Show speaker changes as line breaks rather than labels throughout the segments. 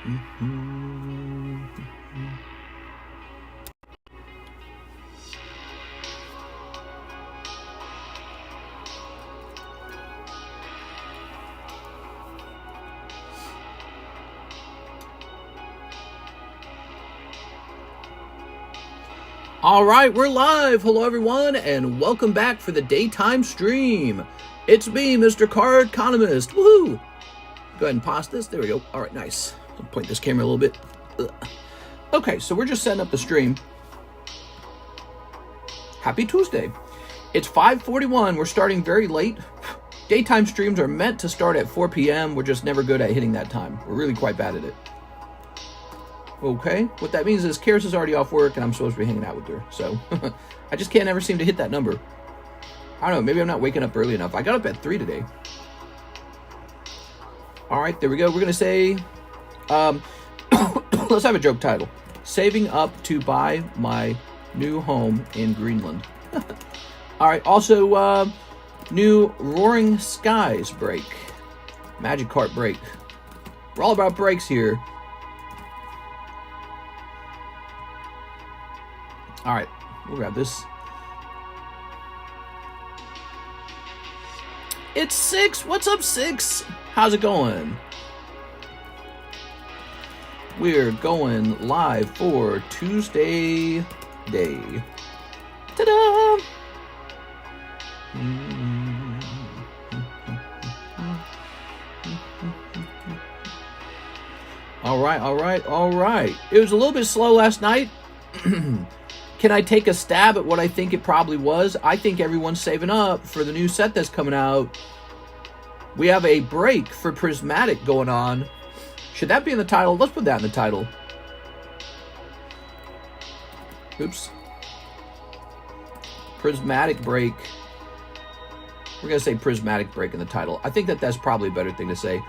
All right, we're live. Hello, everyone, and welcome back for the daytime stream. It's me, Mr. Cardconomist. Woohoo! Go ahead and pause this. There we go. All right, nice. I'll point this camera a little bit. Ugh. Okay, so we're just setting up the stream. Happy Tuesday. It's 5:41. We're starting very late. Daytime streams are meant to start at 4 p.m. We're just never good at hitting that time. We're really quite bad at it. Okay, what that means is Karis is already off work and I'm supposed to be hanging out with her. So, I just can't ever seem to hit that number. I don't know, maybe I'm not waking up early enough. I got up at 3 today. All right, there we go. We're going to say, let's have a joke title. Saving up to buy my new home in Greenland. All right, also, new Roaring Skies break. Magikarp break. We're all about breaks here. All right, we'll grab this. It's 6. What's up, 6? How's it going? We're going live for Tuesday day. Ta-da! All right, all right, all right. It was a little bit slow last night. Can I take a stab at what I think it probably was? I think everyone's saving up for the new set that's coming out. We have a break for Prismatic going on. Should that be in the title? Let's put that in the title. Oops. Prismatic break. We're going to say Prismatic break in the title. I think that's probably a better thing to say.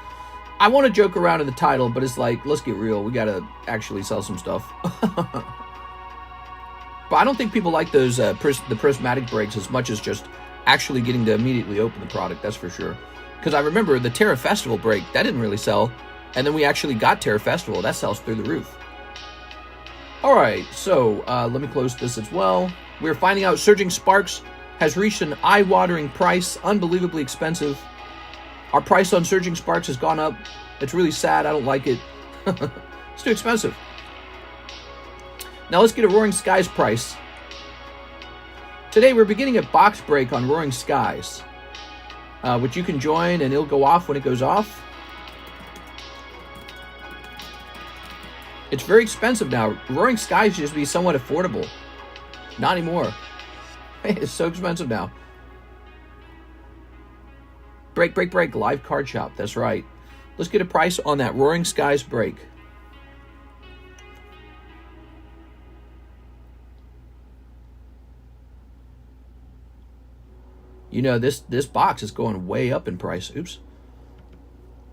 I want to joke around in the title, but it's like, let's get real. We got to actually sell some stuff. But I don't think people like those the prismatic breaks as much as just actually getting to immediately open the product, that's for sure. Because I remember the Terra Festival break, that didn't really sell. And then we actually got Terra Festival, that sells through the roof. All right, so let me close this as well. We're finding out Surging Sparks has reached an eye-watering price, unbelievably expensive. Our price on Surging Sparks has gone up. It's really sad, I don't like it. It's too expensive. Now let's get a Roaring Skies price. Today we're beginning a box break on Roaring Skies, which you can join and it'll go off when it goes off. It's very expensive now. Roaring Skies used to be somewhat affordable. Not anymore. It's so expensive now. Break, break, break. Live card shop. That's right. Let's get a price on that Roaring Skies break. You know, this box is going way up in price. Oops.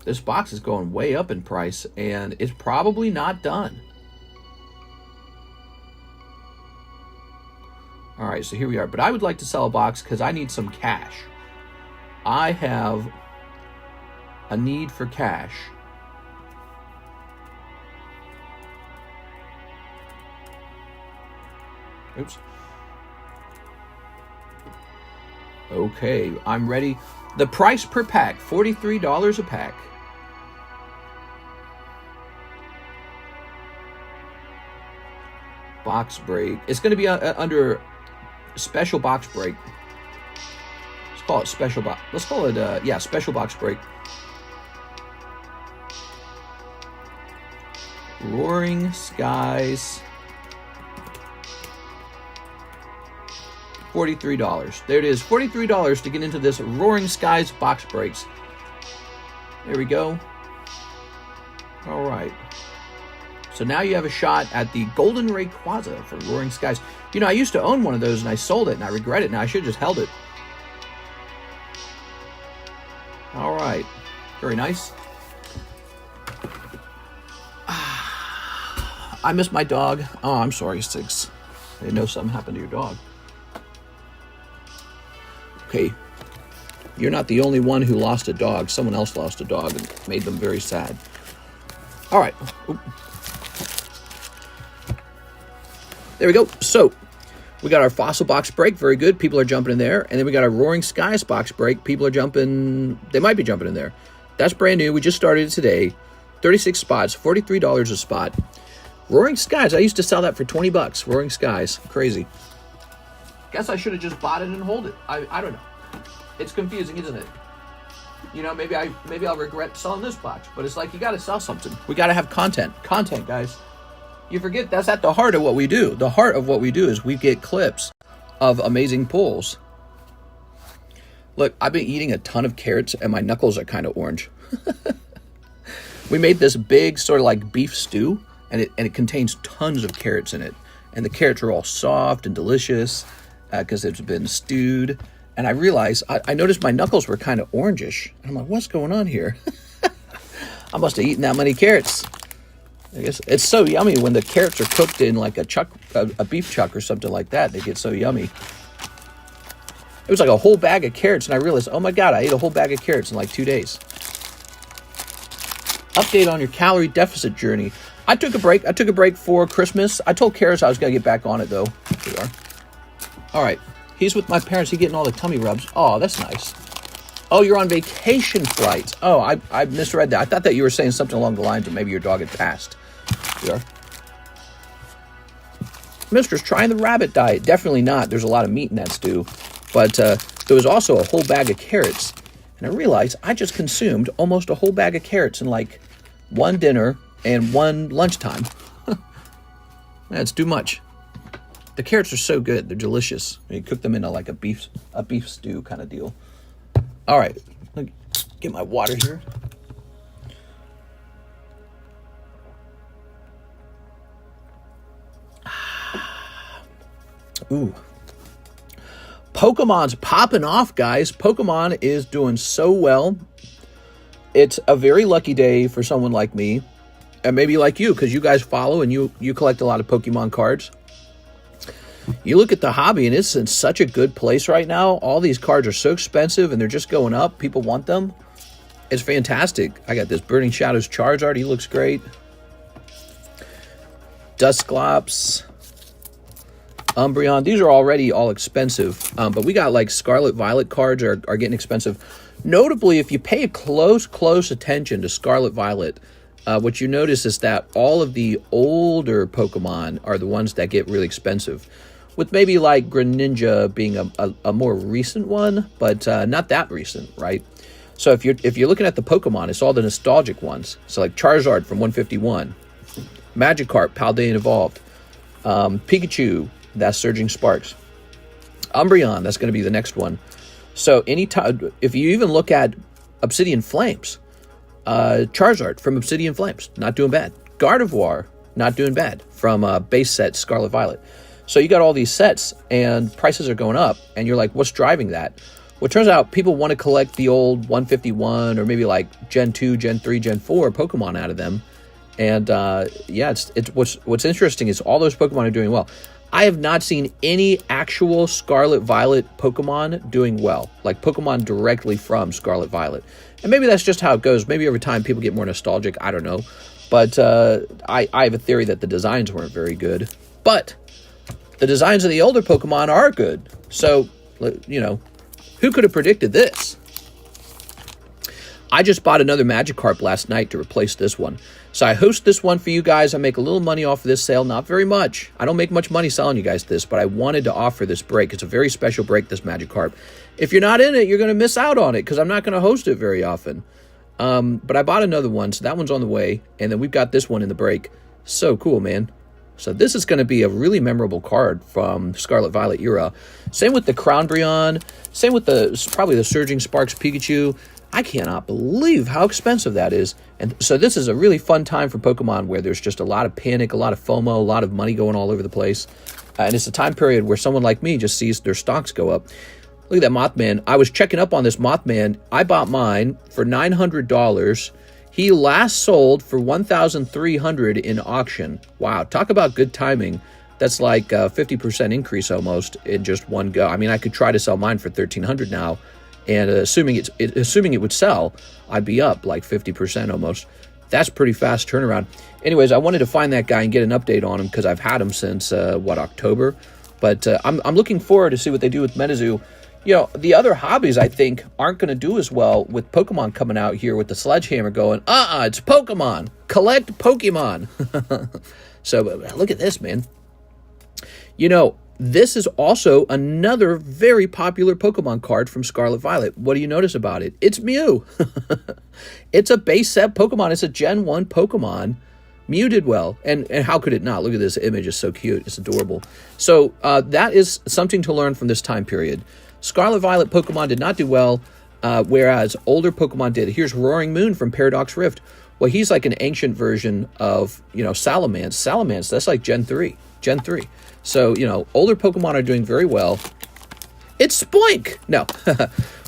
This box is going way up in price, and it's probably not done. All right, so here we are. But I would like to sell a box because I need some cash. I have a need for cash. Oops. Okay, I'm ready. The price per pack, $43 a pack. Box break. It's going to be under special box break. Let's call it special box. Let's call it, yeah, special box break. Roaring Skies. $43. There it is, $43 to get into this Roaring Skies box breaks. There we go. All right. So now you have a shot at the Golden Rayquaza for Roaring Skies. You know, I used to own one of those and I sold it and I regret it now. I should have just held it. All right. Very nice. I miss my dog. Oh, I'm sorry, Six. I didn't know something happened to your dog. Okay, you're not the only one who lost a dog. Someone else lost a dog and made them very sad. All right. Oop. There we go. So we got our Fossil box break. Very good. People are jumping in there. And then we got our Roaring Skies box break. People are jumping. They might be jumping in there. That's brand new. We just started it today. 36 spots, $43 a spot. Roaring Skies. I used to sell that for 20 bucks. Roaring Skies. Crazy. Guess I should have just bought it and hold it. I don't know. It's confusing, isn't it? You know, maybe I'll regret selling this box, but it's like you got to sell something. We got to have content. Content, guys. You forget that's at the heart of what we do. The heart of what we do is we get clips of amazing pulls. Look, I've been eating a ton of carrots and my knuckles are kind of orange. We made this big sort of like beef stew, and it contains tons of carrots in it. And the carrots are all soft and delicious because it's been stewed. And I realized, I noticed my knuckles were kind of orangish. And I'm like, what's going on here? I must have eaten that many carrots. I guess it's so yummy when the carrots are cooked in like a beef chuck or something like that. They get so yummy. It was like a whole bag of carrots, and I realized, oh my God, I ate a whole bag of carrots in like 2 days. Update on your calorie deficit journey. I took a break. I took a break for Christmas. I told Karis I was going to get back on it, though. Here we are. All right. He's with my parents. He's getting all the tummy rubs. Oh, that's nice. Oh, you're on vacation flights. Oh, I misread that. I thought that you were saying something along the lines of maybe your dog had passed. Here we are. Mistress, trying the rabbit diet. Definitely not. There's a lot of meat in that stew. But there was also a whole bag of carrots. And I realized I just consumed almost a whole bag of carrots in like one dinner and one lunchtime. That's too much. The carrots are so good. They're delicious. You cook them into like a beef stew kind of deal. All right. Let me get my water here. Ooh. Pokemon's popping off, guys. Pokemon is doing so well. It's a very lucky day for someone like me, and maybe like you, because you guys follow and you collect a lot of Pokemon cards. You look at the hobby, and it's in such a good place right now. All these cards are so expensive, and they're just going up. People want them. It's fantastic. I got this Burning Shadows Charizard. He looks great. Dusclops. Umbreon. These are already all expensive, but we got like Scarlet Violet cards are getting expensive. Notably, if you pay close attention to Scarlet Violet, what you notice is that all of the older Pokemon are the ones that get really expensive, with maybe like Greninja being a more recent one, but not that recent, right? So if you're looking at the Pokemon, it's all the nostalgic ones. So like Charizard from 151, Magikarp, Paldean Evolved, Pikachu, that's Surging Sparks, Umbreon, that's going to be the next one. So anytime, if you even look at Obsidian Flames, Charizard from Obsidian Flames, not doing bad. Gardevoir, not doing bad from base set Scarlet Violet. So you got all these sets and prices are going up, and you're like, what's driving that? Well, it turns out people want to collect the old 151 or maybe like Gen 2, Gen 3, Gen 4 Pokemon out of them. And yeah, it's what's interesting is all those Pokemon are doing well. I have not seen any actual Scarlet Violet Pokemon doing well, like Pokemon directly from Scarlet Violet. And maybe that's just how it goes. Maybe over time people get more nostalgic. I don't know. But I have a theory that the designs weren't very good. But the designs of the older Pokemon are good. So, you know, who could have predicted this? I just bought another Magikarp last night to replace this one. So I host this one for you guys. I make a little money off of this sale. Not very much. I don't make much money selling you guys this, but I wanted to offer this break. It's a very special break, this Magikarp. If you're not in it, you're going to miss out on it because I'm not going to host it very often. But I bought another one, so that one's on the way. And then we've got this one in the break. So cool, man. So this is going to be a really memorable card from Scarlet Violet era. Same with the Crownbrion. Same with probably the Surging Sparks Pikachu. I cannot believe how expensive that is. And so this is a really fun time for Pokemon where there's just a lot of panic, a lot of FOMO, a lot of money going all over the place. And it's a time period where someone like me just sees their stocks go up. Look at that Mothman. I was checking up on this Mothman. I bought mine for $900. He last sold for $1,300 in auction. Wow, talk about good timing. That's like a 50% increase almost in just one go. I mean, I could try to sell mine for $1,300 now. And assuming it would sell, I'd be up like 50% almost. That's pretty fast turnaround. Anyways, I wanted to find that guy and get an update on him because I've had him since, October. But I'm looking forward to see what they do with MetaZoo. You know, the other hobbies, I think, aren't going to do as well with Pokemon coming out here with the sledgehammer going, it's Pokemon. Collect Pokemon. So, look at this, man. You know, this is also another very popular Pokemon card from Scarlet Violet. What do you notice about it? It's Mew. It's a base set Pokemon. It's a Gen 1 Pokemon. Mew did well, and how could it not? Look at this image. It's so cute. It's adorable. So that is something to learn from this time period. Scarlet Violet Pokemon did not do well, whereas older Pokemon did. Here's Roaring Moon from Paradox Rift. Well, he's like an ancient version of, Salamence. Salamence, that's like Gen 3. Gen 3. So, older Pokemon are doing very well. It's Spoink! No.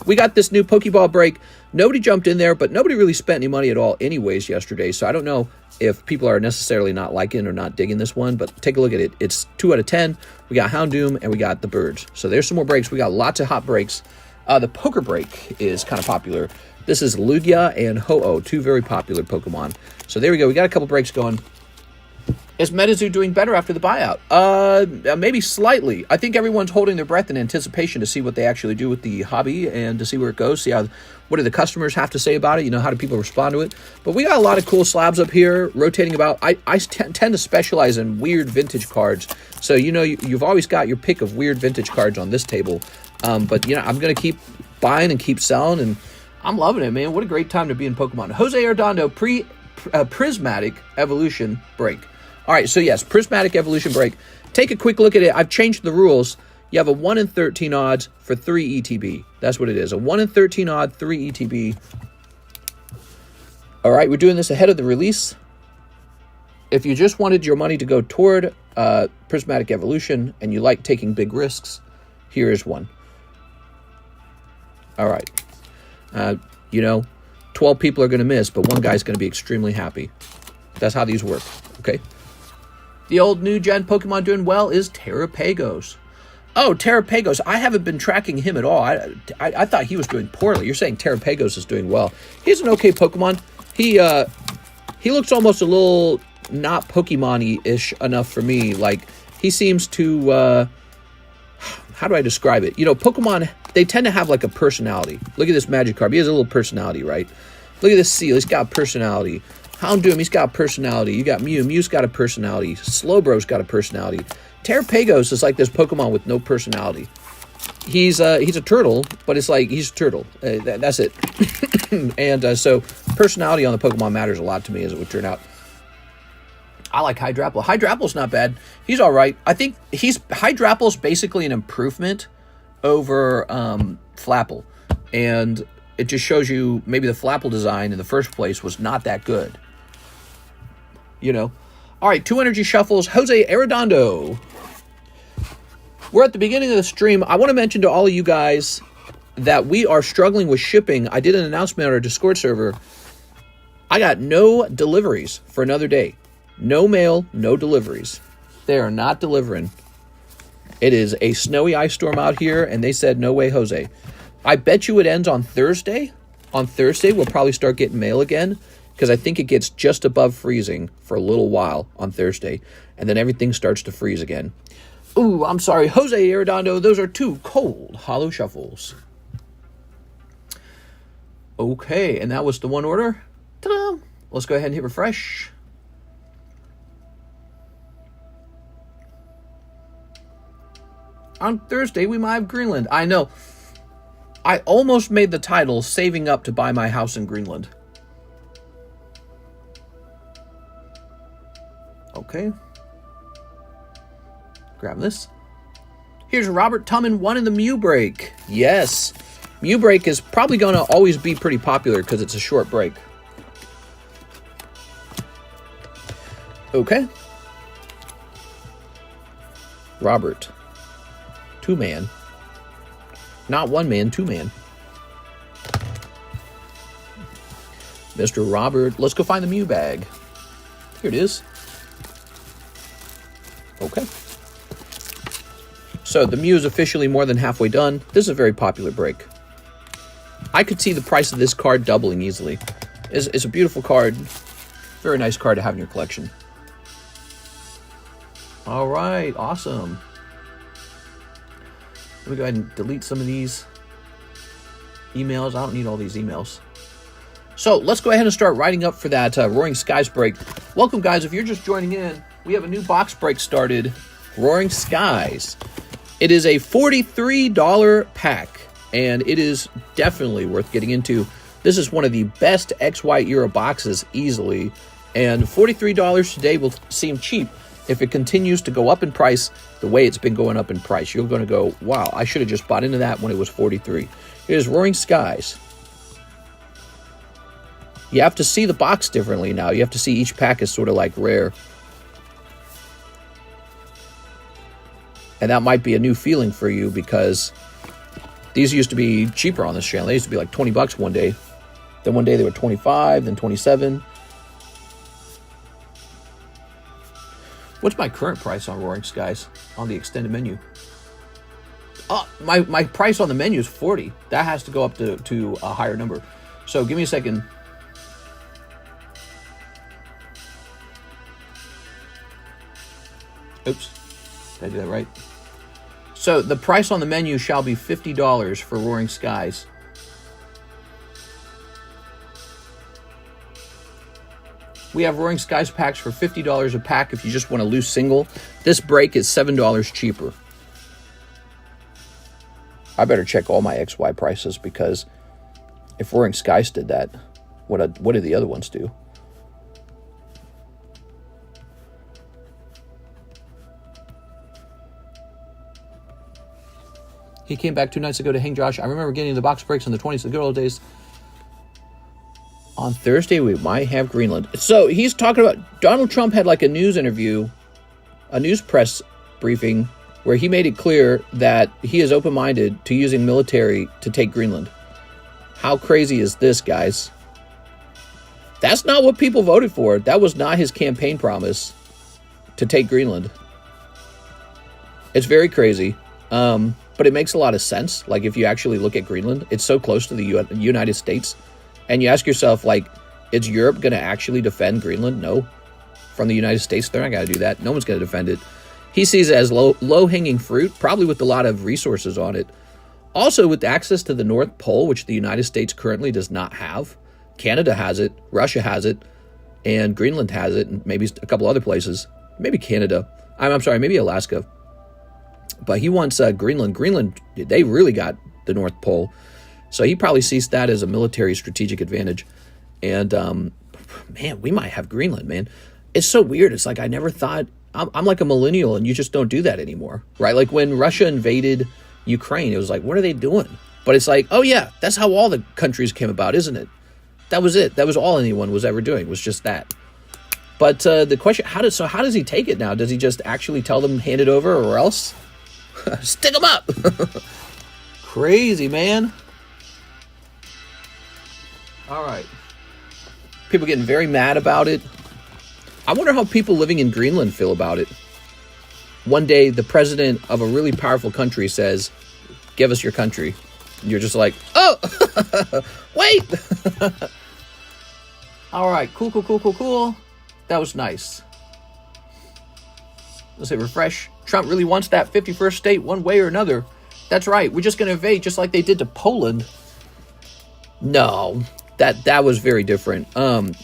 We got this new Pokeball break. Nobody jumped in there, but nobody really spent any money at all anyways yesterday. So I don't know if people are necessarily not liking or not digging this one, but take a look at it. It's 2 out of 10. We got Houndoom and we got the birds. So there's some more breaks. We got lots of hot breaks. The poker break is kind of popular. This is Lugia and Ho-Oh, 2 very popular Pokemon. So there we go. We got a couple breaks going. Is MetaZoo doing better after the buyout? Maybe slightly. I think everyone's holding their breath in anticipation to see what they actually do with the hobby and to see where it goes, see what do the customers have to say about it, how do people respond to it. But we got a lot of cool slabs up here rotating about. I tend to specialize in weird vintage cards. So, you've always got your pick of weird vintage cards on this table. But, I'm going to keep buying and keep selling, and I'm loving it, man. What a great time to be in Pokemon. Jose Arredondo, Prismatic Evolution break. All right, so yes, Prismatic Evolution break. Take a quick look at it. I've changed the rules. You have a 1 in 13 odds for 3 ETB. That's what it is. A 1 in 13 odd, 3 ETB. All right, we're doing this ahead of the release. If you just wanted your money to go toward Prismatic Evolution and you like taking big risks, here is one. All right. 12 people are going to miss, but one guy's going to be extremely happy. That's how these work, okay? The old new gen Pokemon doing well is Terrapagos. Oh, Terrapagos. I haven't been tracking him at all. I thought he was doing poorly. You're saying Terrapagos is doing well. He's an okay Pokemon. He looks almost a little not Pokemon-y-ish enough for me. Like, he seems to... how do I describe it? Pokemon, they tend to have like a personality. Look at this Magikarp. He has a little personality, right? Look at this Seal. He's got personality. Houndoom, he's got personality. You got Mew. Mew's got a personality. Slowbro's got a personality. Terrapagos is like this Pokemon with no personality. He's a turtle, but it's like he's a turtle. That's it. And so personality on the Pokemon matters a lot to me, as it would turn out. I like Hydrapple. Hydrapple's not bad. He's all right. I think Hydrapple's basically an improvement over Flapple. And it just shows you maybe the Flapple design in the first place was not that good. All right, 2 energy shuffles. Jose Arredondo. We're at the beginning of the stream. I want to mention to all of you guys that we are struggling with shipping. I did an announcement on our Discord server. I got no deliveries for another day. No mail, no deliveries. They are not delivering. It is a snowy ice storm out here, and they said, no way, Jose. I bet you it ends on Thursday. On Thursday, we'll probably start getting mail again, because I think it gets just above freezing for a little while on Thursday, and then everything starts to freeze again. Ooh, I'm sorry, Jose Arredondo, those are 2 cold hollow shuffles. Okay, and that was the one order. Ta-da! Let's go ahead and hit refresh. On Thursday, we might have Greenland. I know. I almost made the title Saving Up to Buy My House in Greenland. Okay. Grab this. Here's Robert Tumman, 1 in the Mew break. Yes. Mew break is probably going to always be pretty popular because it's a short break. Okay. Robert. 2-man. Not 1-man, 2-man. Mr. Robert. Let's go find the Mew bag. Here it is. Okay. So the Mew is officially more than halfway done. This is a very popular break. I could see the price of this card doubling easily. It's a beautiful card. Very nice card to have in your collection. All right, awesome. Let me go ahead and delete some of these emails. I don't need all these emails. So let's go ahead and start writing up for that Roaring Skies break. Welcome, guys. If you're just joining in, we have a new box break started, Roaring Skies. It is a $43 pack, and it is definitely worth getting into. This is one of the best XY era boxes easily, and $43 today will seem cheap. If it continues to go up in price the way it's been going up in price, you're going to go, wow, I should have just bought into that when it was $43. It is Roaring Skies. You have to see the box differently now. You have to see each pack is sort of like rare. And that might be a new feeling for you because these used to be cheaper on this channel. They used to be like 20 bucks one day. Then one day they were 25, then 27. What's my current price on Roaring Skies on the extended menu? Oh, my price on the menu is 40. That has to go up to a higher number. So give me a second. Oops. Did I do that right? So the price on the menu shall be $50 for Roaring Skies. We have Roaring Skies packs for $50 a pack if you just want a loose single. This break is $7 cheaper. I better check all my XY prices because if Roaring Skies did that, what did the other ones do? He came back 2 nights ago to hang Josh. I remember getting the box breaks in the 20s, the good old days. On Thursday, we might have Greenland. So he's talking about Donald Trump had like a news interview, a news press briefing, where he made it clear that he is open-minded to using military to take Greenland. How crazy is this, guys? That's not what people voted for. That was not his campaign promise to take Greenland. It's very crazy. But it makes a lot of sense. Like, if you actually look at Greenland, it's so close to the United States. And you ask yourself, like, is Europe going to actually defend Greenland? No. From the United States, they're not going to do that. No one's going to defend it. He sees it as low-hanging fruit, probably with a lot of resources on it. Also, with access to the North Pole, which the United States currently does not have. Canada has it, Russia has it, and Greenland has it, and maybe a couple other places. Maybe Canada. I'm sorry, maybe Alaska. But he wants Greenland. Greenland, they really got the North Pole. So he probably sees that as a military strategic advantage. And, man, we might have Greenland, man. It's so weird. It's like I never thought... I'm like a millennial, and you just don't do that anymore, right? Like when Russia invaded Ukraine, it was like, what are they doing? But it's like, oh, yeah, that's how all the countries came about, isn't it? That was it. That was all anyone was ever doing, was just that. But the question, how does he take it now? Does he just actually tell them, hand it over, or else? Stick them up. Crazy, man. All right. People getting very mad about it. I wonder how people living in Greenland feel about it. One day, the president of a really powerful country says, give us your country. And you're just like, oh, wait. All right, cool. That was nice. Let's hit refresh. Trump really wants that 51st state one way or another. That's right. We're just going to invade just like they did to Poland. No, that was very different.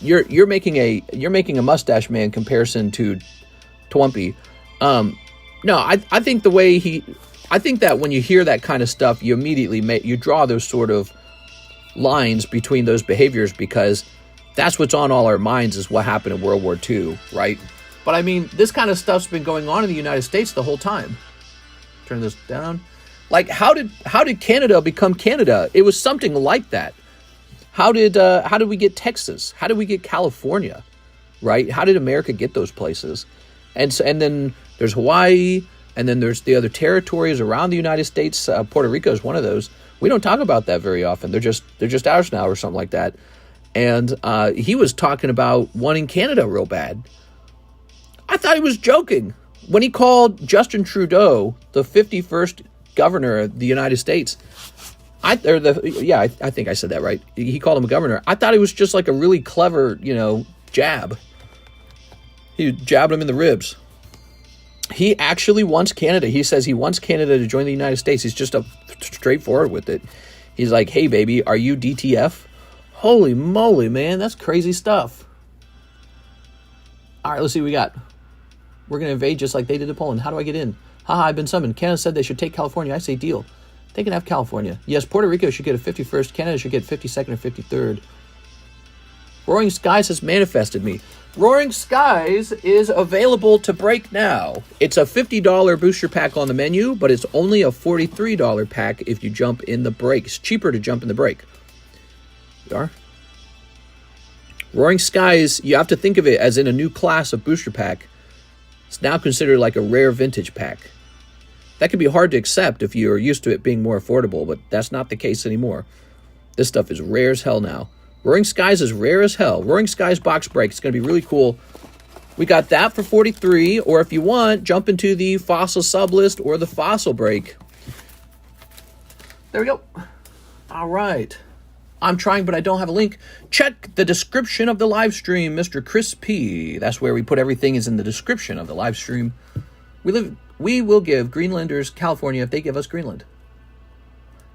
You're making a mustache man comparison to Twompy. No, I think I think that when you hear that kind of stuff, you immediately you draw those sort of lines between those behaviors because that's what's on all our minds is what happened in World War II, right? But I mean, this kind of stuff's been going on in the United States the whole time. Turn this down. Like, how did Canada become Canada? It was something like that. How did we get Texas? How did we get California? Right? How did America get those places? And then there's Hawaii, and then there's the other territories around the United States. Puerto Rico is one of those. We don't talk about that very often. They're just ours now or something like that. And he was talking about wanting Canada real bad. I thought he was joking when he called Justin Trudeau the 51st governor of the United States. I think I said that right. He called him a governor. I thought it was just like a really clever, jab. He jabbed him in the ribs. He actually wants Canada. He says he wants Canada to join the United States. He's just straightforward with it. He's like, hey, baby, are you DTF? Holy moly, man. That's crazy stuff. All right, let's see what we got. We're going to invade just like they did to Poland. How do I get in? Haha, I've been summoned. Canada said they should take California. I say deal. They can have California. Yes, Puerto Rico should get a 51st. Canada should get 52nd or 53rd. Roaring Skies has manifested me. Roaring Skies is available to break now. It's a $50 booster pack on the menu, but it's only a $43 pack if you jump in the break. It's cheaper to jump in the break. You are? Roaring Skies, you have to think of it as in a new class of booster pack. It's now considered like a rare vintage pack. That can be hard to accept if you're used to it being more affordable, but that's not the case anymore. This stuff is rare as hell now. Roaring Skies is rare as hell. Roaring Skies box break. It's going to be really cool. We got that for 43, or if you want, jump into the Fossil Sublist or the Fossil break. There we go. All right. I'm trying, but I don't have a link. Check the description of the live stream, Mr. Chris P. That's where we put everything is in the description of the live stream. We will give Greenlanders California if they give us Greenland.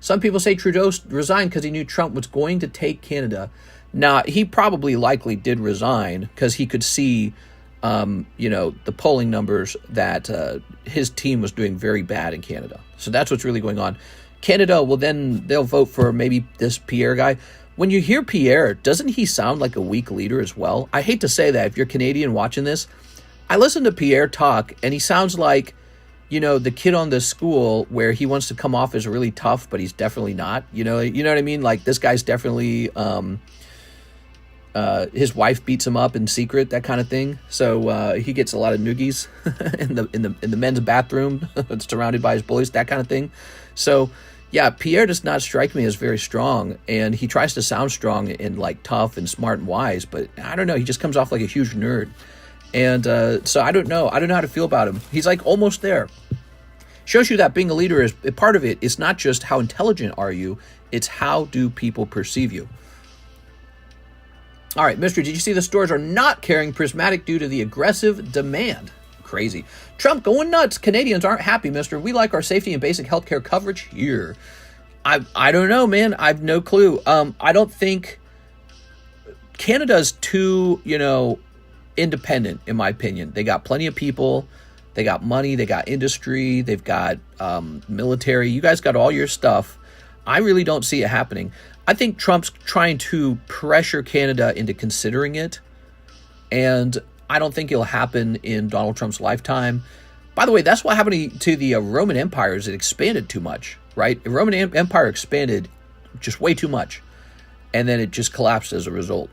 Some people say Trudeau resigned because he knew Trump was going to take Canada. Now, he probably likely did resign because he could see, the polling numbers that his team was doing very bad in Canada. So that's what's really going on. Canada they'll vote for maybe this Pierre guy. When you hear Pierre, doesn't he sound like a weak leader as well? I hate to say that if you're Canadian watching this. I listen to Pierre talk and he sounds like, the kid on the school where he wants to come off as really tough, but he's definitely not. You know what I mean? Like this guy's definitely his wife beats him up in secret, that kind of thing. So he gets a lot of noogies in the men's bathroom, surrounded by his bullies, that kind of thing. So yeah, Pierre does not strike me as very strong, and he tries to sound strong and like tough and smart and wise, but I don't know. He just comes off like a huge nerd. And so I don't know. I don't know how to feel about him. He's like almost there. Shows you that being a leader is part of it. It's not just how intelligent are you. It's how do people perceive you. All right, Mystery, did you see the stores are not carrying Prismatic due to the aggressive demand? Crazy. Trump going nuts. Canadians aren't happy, mister. We like our safety and basic healthcare coverage here. I don't know, man. I've no clue. I don't think Canada's too, independent, in my opinion. They got plenty of people, they got money, they got industry, they've got military. You guys got all your stuff. I really don't see it happening. I think Trump's trying to pressure Canada into considering it, and I don't think it'll happen in Donald Trump's lifetime. By the way, that's what happened to the Roman Empire. Is it expanded too much, right? The Roman Empire expanded just way too much, and then it just collapsed as a result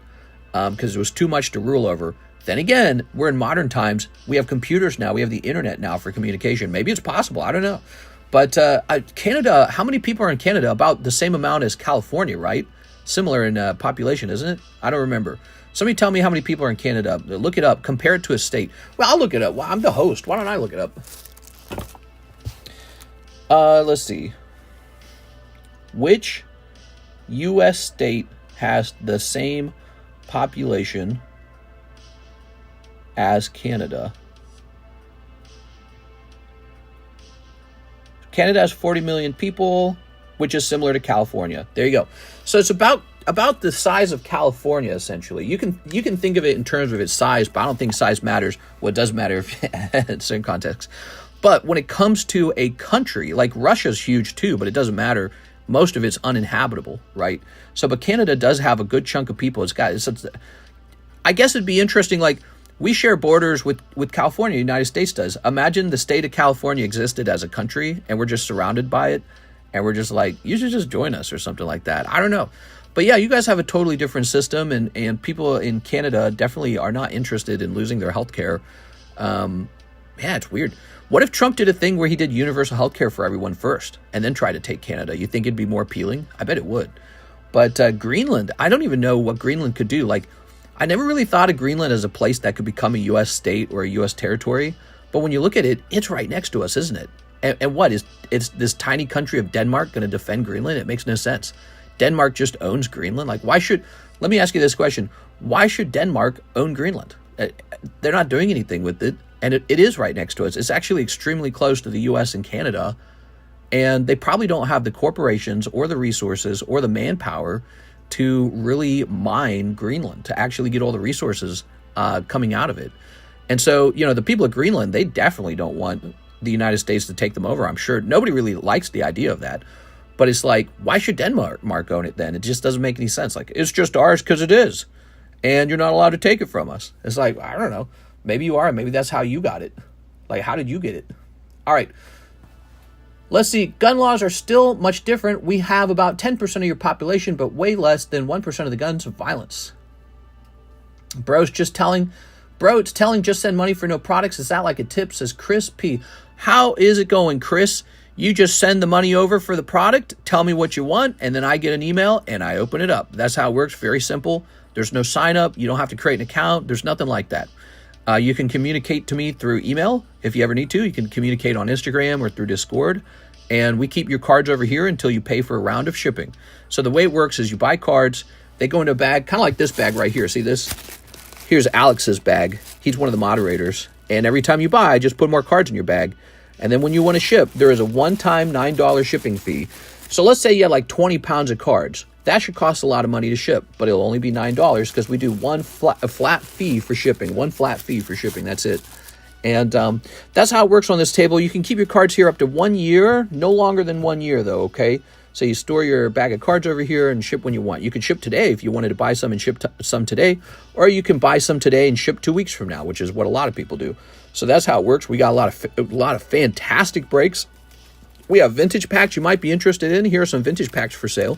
because it was too much to rule over. Then again, we're in modern times. We have computers now. We have the internet now for communication. Maybe it's possible. I don't know. But Canada, how many people are in Canada? About the same amount as California, right? Similar in population, isn't it? I don't remember. Somebody tell me how many people are in Canada. Look it up. Compare it to a state. Well, I'll look it up. Well, I'm the host. Why don't I look it up? Let's see. Which U.S. state has the same population as Canada? Canada has 40 million people, which is similar to California. There you go. So it's about the size of California, essentially. You can think of it in terms of its size, but I don't think size matters. Well, it does matter in certain contexts. But when it comes to a country, like Russia's huge too, but it doesn't matter. Most of it's uninhabitable, right? So, but Canada does have a good chunk of people. I guess it'd be interesting, like, we share borders with California, the United States does. Imagine the state of California existed as a country, and we're just surrounded by it, and we're just like, you should just join us or something like that. I don't know. But yeah, you guys have a totally different system, and people in Canada definitely are not interested in losing their health care. Yeah, it's weird. What if Trump did a thing where he did universal health care for everyone first, and then try to take Canada? You think it'd be more appealing? I bet it would. But Greenland, I don't even know what Greenland could do. Like, I never really thought of Greenland as a place that could become a U.S. state or a U.S. territory. But when you look at it, it's right next to us, isn't it? And what is this tiny country of Denmark going to defend Greenland? It makes no sense. Denmark just owns Greenland. Like, let me ask you this question. Why should Denmark own Greenland? they're not doing anything with it, and it is right next to us. It's actually extremely close to the U.S. and Canada, and they probably don't have the corporations or the resources or the manpower to really mine Greenland, to actually get all the resources coming out of it. And so, the people of Greenland, they definitely don't want the United States to take them over. I'm sure nobody really likes the idea of that. But it's like, why should Denmark own it then? It just doesn't make any sense. Like, it's just ours because it is. And you're not allowed to take it from us. It's like, I don't know. Maybe you are. Maybe that's how you got it. Like, how did you get it? All right. Let's see. Gun laws are still much different. We have about 10% of your population, but way less than 1% of the guns of violence. It's telling, just send money for no products. Is that like a tip? Says Chris P. How is it going, Chris? You just send the money over for the product, tell me what you want, and then I get an email and I open it up. That's how it works. Very simple. There's no sign up. You don't have to create an account. There's nothing like that. You can communicate to me through email if you ever need to. You can communicate on Instagram or through Discord. And we keep your cards over here until you pay for a round of shipping. So the way it works is you buy cards. They go into a bag, kind of like this bag right here. See this? Here's Alex's bag. He's one of the moderators. And every time you buy, just put more cards in your bag. And then when you want to ship, there is a one-time $9 shipping fee. So let's say you had like 20 pounds of cards. That should cost a lot of money to ship, but it'll only be $9 because we do a flat fee for shipping. One flat fee for shipping. That's it. And that's how it works on this table. You can keep your cards here up to 1 year, no longer than 1 year though, okay? So you store your bag of cards over here and ship when you want. You can ship today if you wanted to buy some and ship some today, or you can buy some today and ship 2 weeks from now, which is what a lot of people do. So that's how it works. We got a lot of fantastic breaks. We have vintage packs you might be interested in. Here are some vintage packs for sale.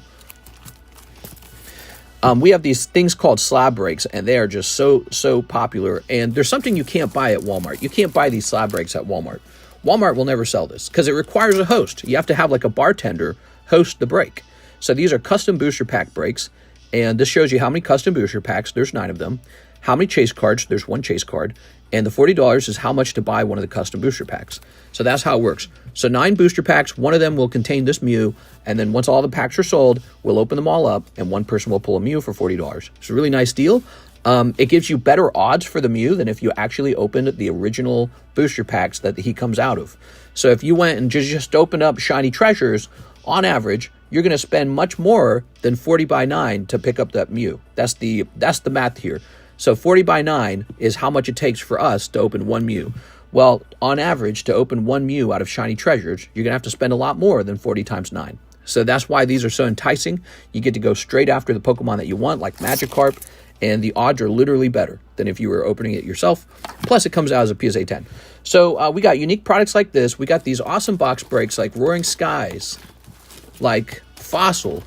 We have these things called slab breaks, and they are just so popular. And there's something you can't buy at Walmart. You can't buy these slab breaks at Walmart. Walmart will never sell this because it requires a host. You have to have like a bartender host the break. So these are custom booster pack breaks, and this shows you how many custom booster packs. There's 9 of them. How many chase cards? There's 1 chase card. And the $40 is how much to buy one of the custom booster packs. So that's how it works. So 9 booster packs, one of them will contain this Mew, and then once all the packs are sold, we'll open them all up, and one person will pull a Mew for $40. It's a really nice deal. It gives you better odds for the Mew than if you actually opened the original booster packs that he comes out of. So if you went and just opened up Shiny Treasures, on average, you're going to spend much more than 40 by 9 to pick up that Mew. That's the math here. So 40 by 9 is how much it takes for us to open 1 Mew. Well, on average, to open 1 Mew out of Shiny Treasures, you're going to have to spend a lot more than 40 times 9. So that's why these are so enticing. You get to go straight after the Pokemon that you want, like Magikarp, and the odds are literally better than if you were opening it yourself. Plus, it comes out as a PSA 10. So we got unique products like this. We got these awesome box breaks like Roaring Skies, like Fossil.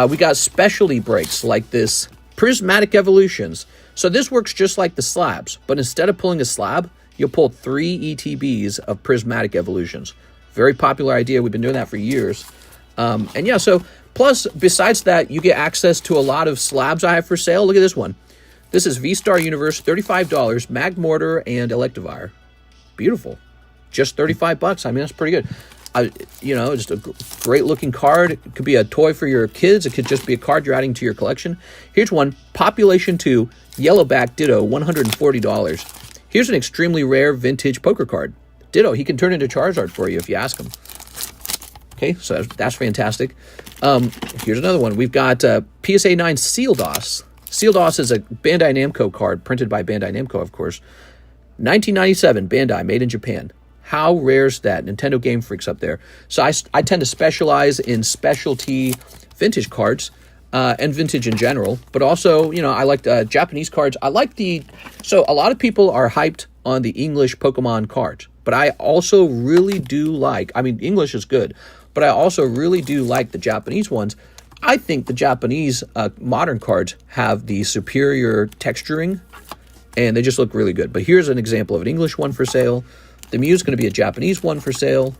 We got specialty breaks like this Prismatic Evolutions. So this works just like the slabs, but instead of pulling a slab, you'll pull 3 ETBs of Prismatic Evolutions. Very popular idea. We've been doing that for years. And yeah, so plus, besides that, you get access to a lot of slabs I have for sale. Look at this one. This is V-Star Universe, $35, Magmortar and Electivire. Beautiful. Just $35. I mean, that's pretty good. Just a great looking card. It could be a toy for your kids. It could just be a card you're adding to your collection. Here's one, Population 2, Yellowback Ditto, $140. Here's an extremely rare vintage poker card. Ditto, he can turn into Charizard for you if you ask him. Okay, so that's fantastic. Here's another one. We've got PSA 9 Sealdos. Sealdos is a Bandai Namco card, printed by Bandai Namco, of course. 1997, Bandai, made in Japan. How rare's that? Nintendo Game Freaks up there. So I tend to specialize in specialty vintage cards and vintage in general. But also, I like Japanese cards. So a lot of people are hyped on the English Pokemon cards. But I also really do English is good. But I also really do like the Japanese ones. I think the Japanese modern cards have the superior texturing. And they just look really good. But here's an example of an English one for sale. The Mew's going to be a Japanese one for sale.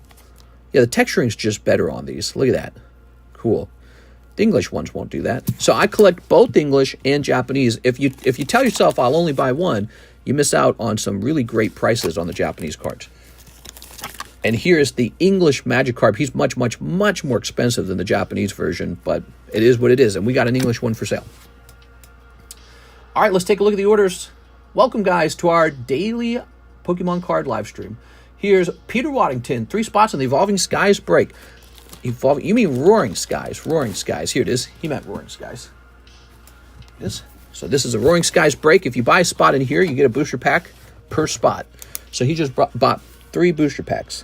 Yeah, the texturing's just better on these. Look at that. Cool. The English ones won't do that. So I collect both English and Japanese. If you tell yourself I'll only buy one, you miss out on some really great prices on the Japanese cards. And here is the English Magikarp. He's much, much, much more expensive than the Japanese version, but it is what it is. And we got an English one for sale. All right, let's take a look at the orders. Welcome, guys, to our daily Pokemon card live stream. Here's Peter Waddington, 3 spots on the Evolving Skies break. You mean Roaring Skies. Roaring Skies. Here it is. He meant Roaring Skies. Yes. So this is a Roaring Skies break. If you buy a spot in here, you get a booster pack per spot. So he just bought 3 booster packs.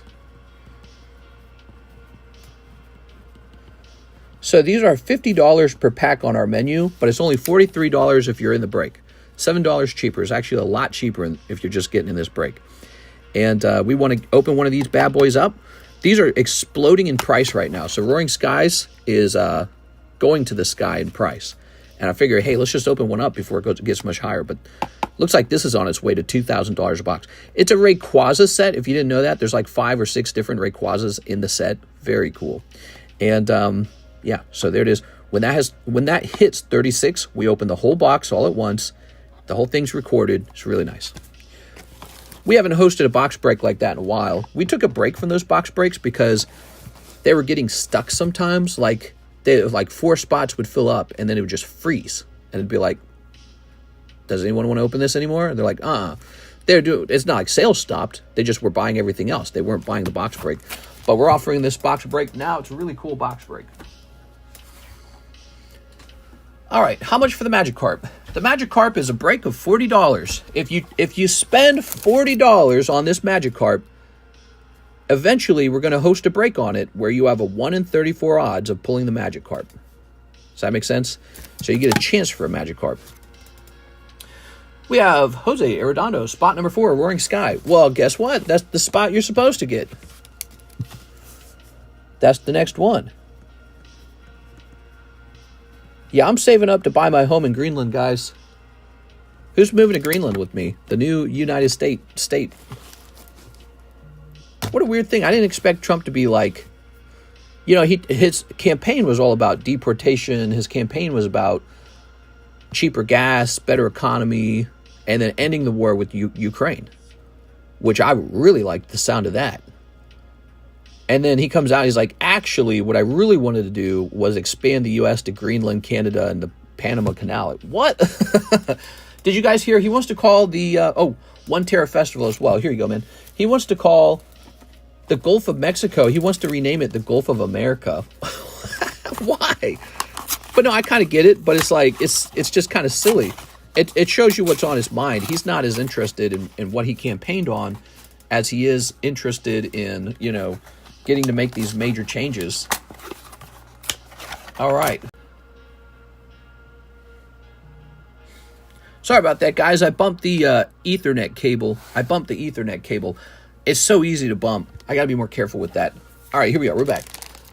So these are $50 per pack on our menu, but it's only $43 if you're in the break. $7 cheaper. It's actually a lot cheaper if you're just getting in this break. And we want to open one of these bad boys up. These are exploding in price right now. So Roaring Skies is going to the sky in price. And I figure, hey, let's just open one up before it gets much higher. But looks like this is on its way to $2,000 a box. It's a Rayquaza set. If you didn't know that, there's like 5 or 6 different Rayquazas in the set. Very cool. And yeah, so there it is. When that hits 36, we open the whole box all at once. The whole thing's recorded. It's really nice. We haven't hosted a box break like that in a while. We took a break from those box breaks because they were getting stuck sometimes. Like 4 spots would fill up and then it would just freeze. And it'd be like, does anyone want to open this anymore? And they're like, it's not like sales stopped. They just were buying everything else. They weren't buying the box break. But we're offering this box break now. It's a really cool box break. All right, how much for the Magikarp? The Magikarp is a break of $40. If you spend $40 on this Magikarp, eventually we're going to host a break on it where you have a 1 in 34 odds of pulling the Magikarp. Does that make sense? So you get a chance for a Magikarp. We have Jose Arredondo, spot number 4, Roaring Sky. Well, guess what? That's the spot you're supposed to get. That's the next one. Yeah, I'm saving up to buy my home in Greenland, guys. Who's moving to Greenland with me? The new United State. What a weird thing. I didn't expect Trump to be like, his campaign was all about deportation. His campaign was about cheaper gas, better economy, and then ending the war with Ukraine, which I really liked the sound of that. And then he comes out, he's like, actually, what I really wanted to do was expand the U.S. to Greenland, Canada, and the Panama Canal. Like, what? Did you guys hear? He wants to call the, One Terra Festival as well. Here you go, man. He wants to call the Gulf of Mexico, he wants to rename it the Gulf of America. Why? But no, I kind of get it, but it's like, it's just kind of silly. It shows you what's on his mind. He's not as interested in what he campaigned on as he is interested in, getting to make these major changes. All right. Sorry about that, guys. I bumped the Ethernet cable. It's so easy to bump. I got to be more careful with that. All right, here we are. We're back.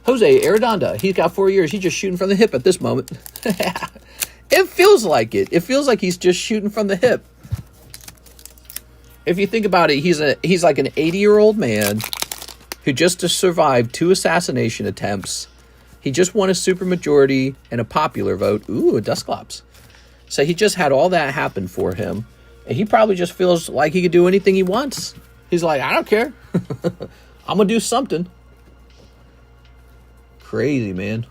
Jose Arredondo. He's got 4 years. He's just shooting from the hip at this moment. It feels like it. It feels like he's just shooting from the hip. If you think about it, he's like an 80-year-old man who just survived 2 assassination attempts. He just won a supermajority and a popular vote. Ooh, a Dusclops. So he just had all that happen for him. And he probably just feels like he could do anything he wants. He's like, I don't care. I'm going to do something. Crazy, man.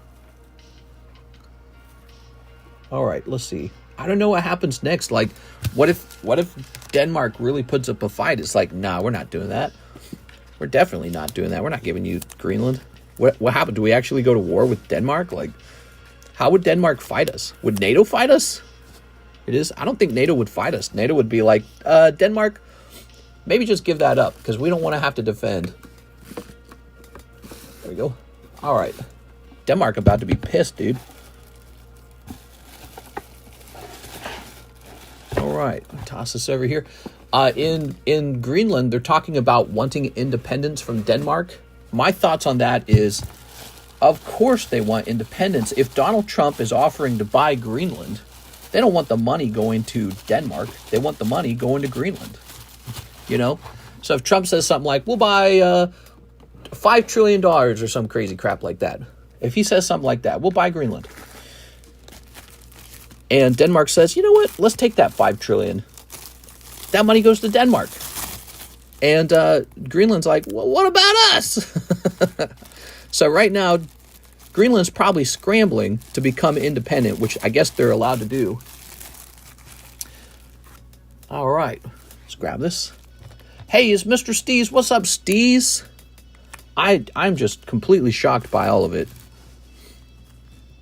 All right, let's see. I don't know what happens next. Like, what if Denmark really puts up a fight? It's like, nah, we're not doing that. We're definitely not doing that. We're not giving you Greenland. What happened? Do we actually go to war with Denmark? Like, how would Denmark fight us? Would NATO fight us? It is. I don't think NATO would fight us. NATO would be like, Denmark, maybe just give that up because we don't want to have to defend. There we go. All right. Denmark about to be pissed, dude. All right. Toss this over here. In Greenland, they're talking about wanting independence from Denmark. My thoughts on that is, of course they want independence. If Donald Trump is offering to buy Greenland, they don't want the money going to Denmark. They want the money going to Greenland. So if Trump says something like, we'll buy $5 trillion or some crazy crap like that. If he says something like that, we'll buy Greenland. And Denmark says, you know what? Let's take that $5 trillion. That money goes to Denmark. And Greenland's like, well, what about us? So right now, Greenland's probably scrambling to become independent, which I guess they're allowed to do. All right, let's grab this. Hey, it's Mr. Steez. What's up, Steez? I'm just completely shocked by all of it.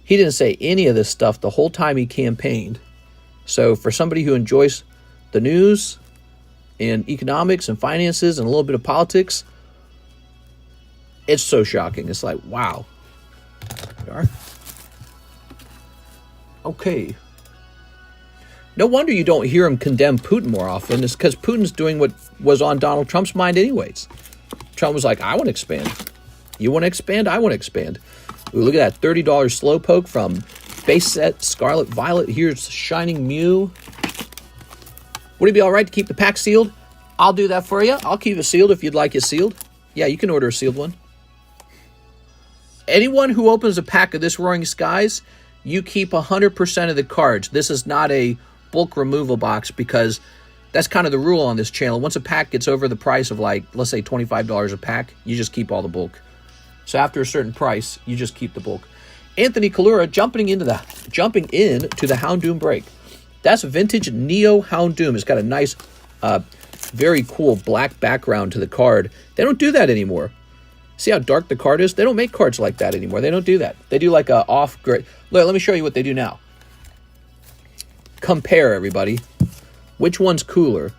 He didn't say any of this stuff the whole time he campaigned. So for somebody who enjoys the news and economics and finances and a little bit of politics, it's so shocking. It's like, wow. There we are. Okay. No wonder you don't hear him condemn Putin more often. It's because Putin's doing what was on Donald Trump's mind anyways. Trump was like, I want to expand. You want to expand? I want to expand. Ooh, look at that $30 Slowpoke from base set Scarlet Violet. Here's Shining Mew. Would it be all right to keep the pack sealed? I'll do that for you. I'll keep it sealed if you'd like it sealed. Yeah, you can order a sealed one. Anyone who opens a pack of this Roaring Skies, you keep 100% of the cards. This is not a bulk removal box because that's kind of the rule on this channel. Once a pack gets over the price of, like, let's say $25 a pack, you just keep all the bulk. So after a certain price, you just keep the bulk. Anthony Kalura jumping into the Houndoom break. That's vintage Neo Houndoom. It's got a nice, very cool black background to the card. They don't do that anymore. See how dark the card is? They don't make cards like that anymore. They don't do that. They do like a off gray. Look, let me show you what they do now. Compare, everybody. Which one's cooler?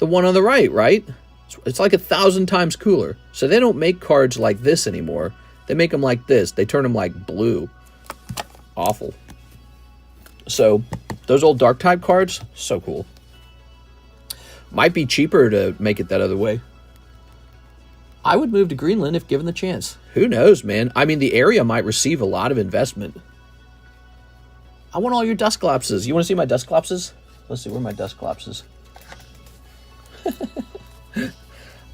The one on the right, right? It's like 1,000 times cooler. So they don't make cards like this anymore. They make them like this. They turn them like blue. Awful. So those old dark type cards, so cool. Might be cheaper to make it that other way. I would move to Greenland if given the chance. Who knows, man? I mean, the area might receive a lot of investment. I want all your Dusclopses. You want to see my Dusclopses? Let's see, where are my Dusclopses?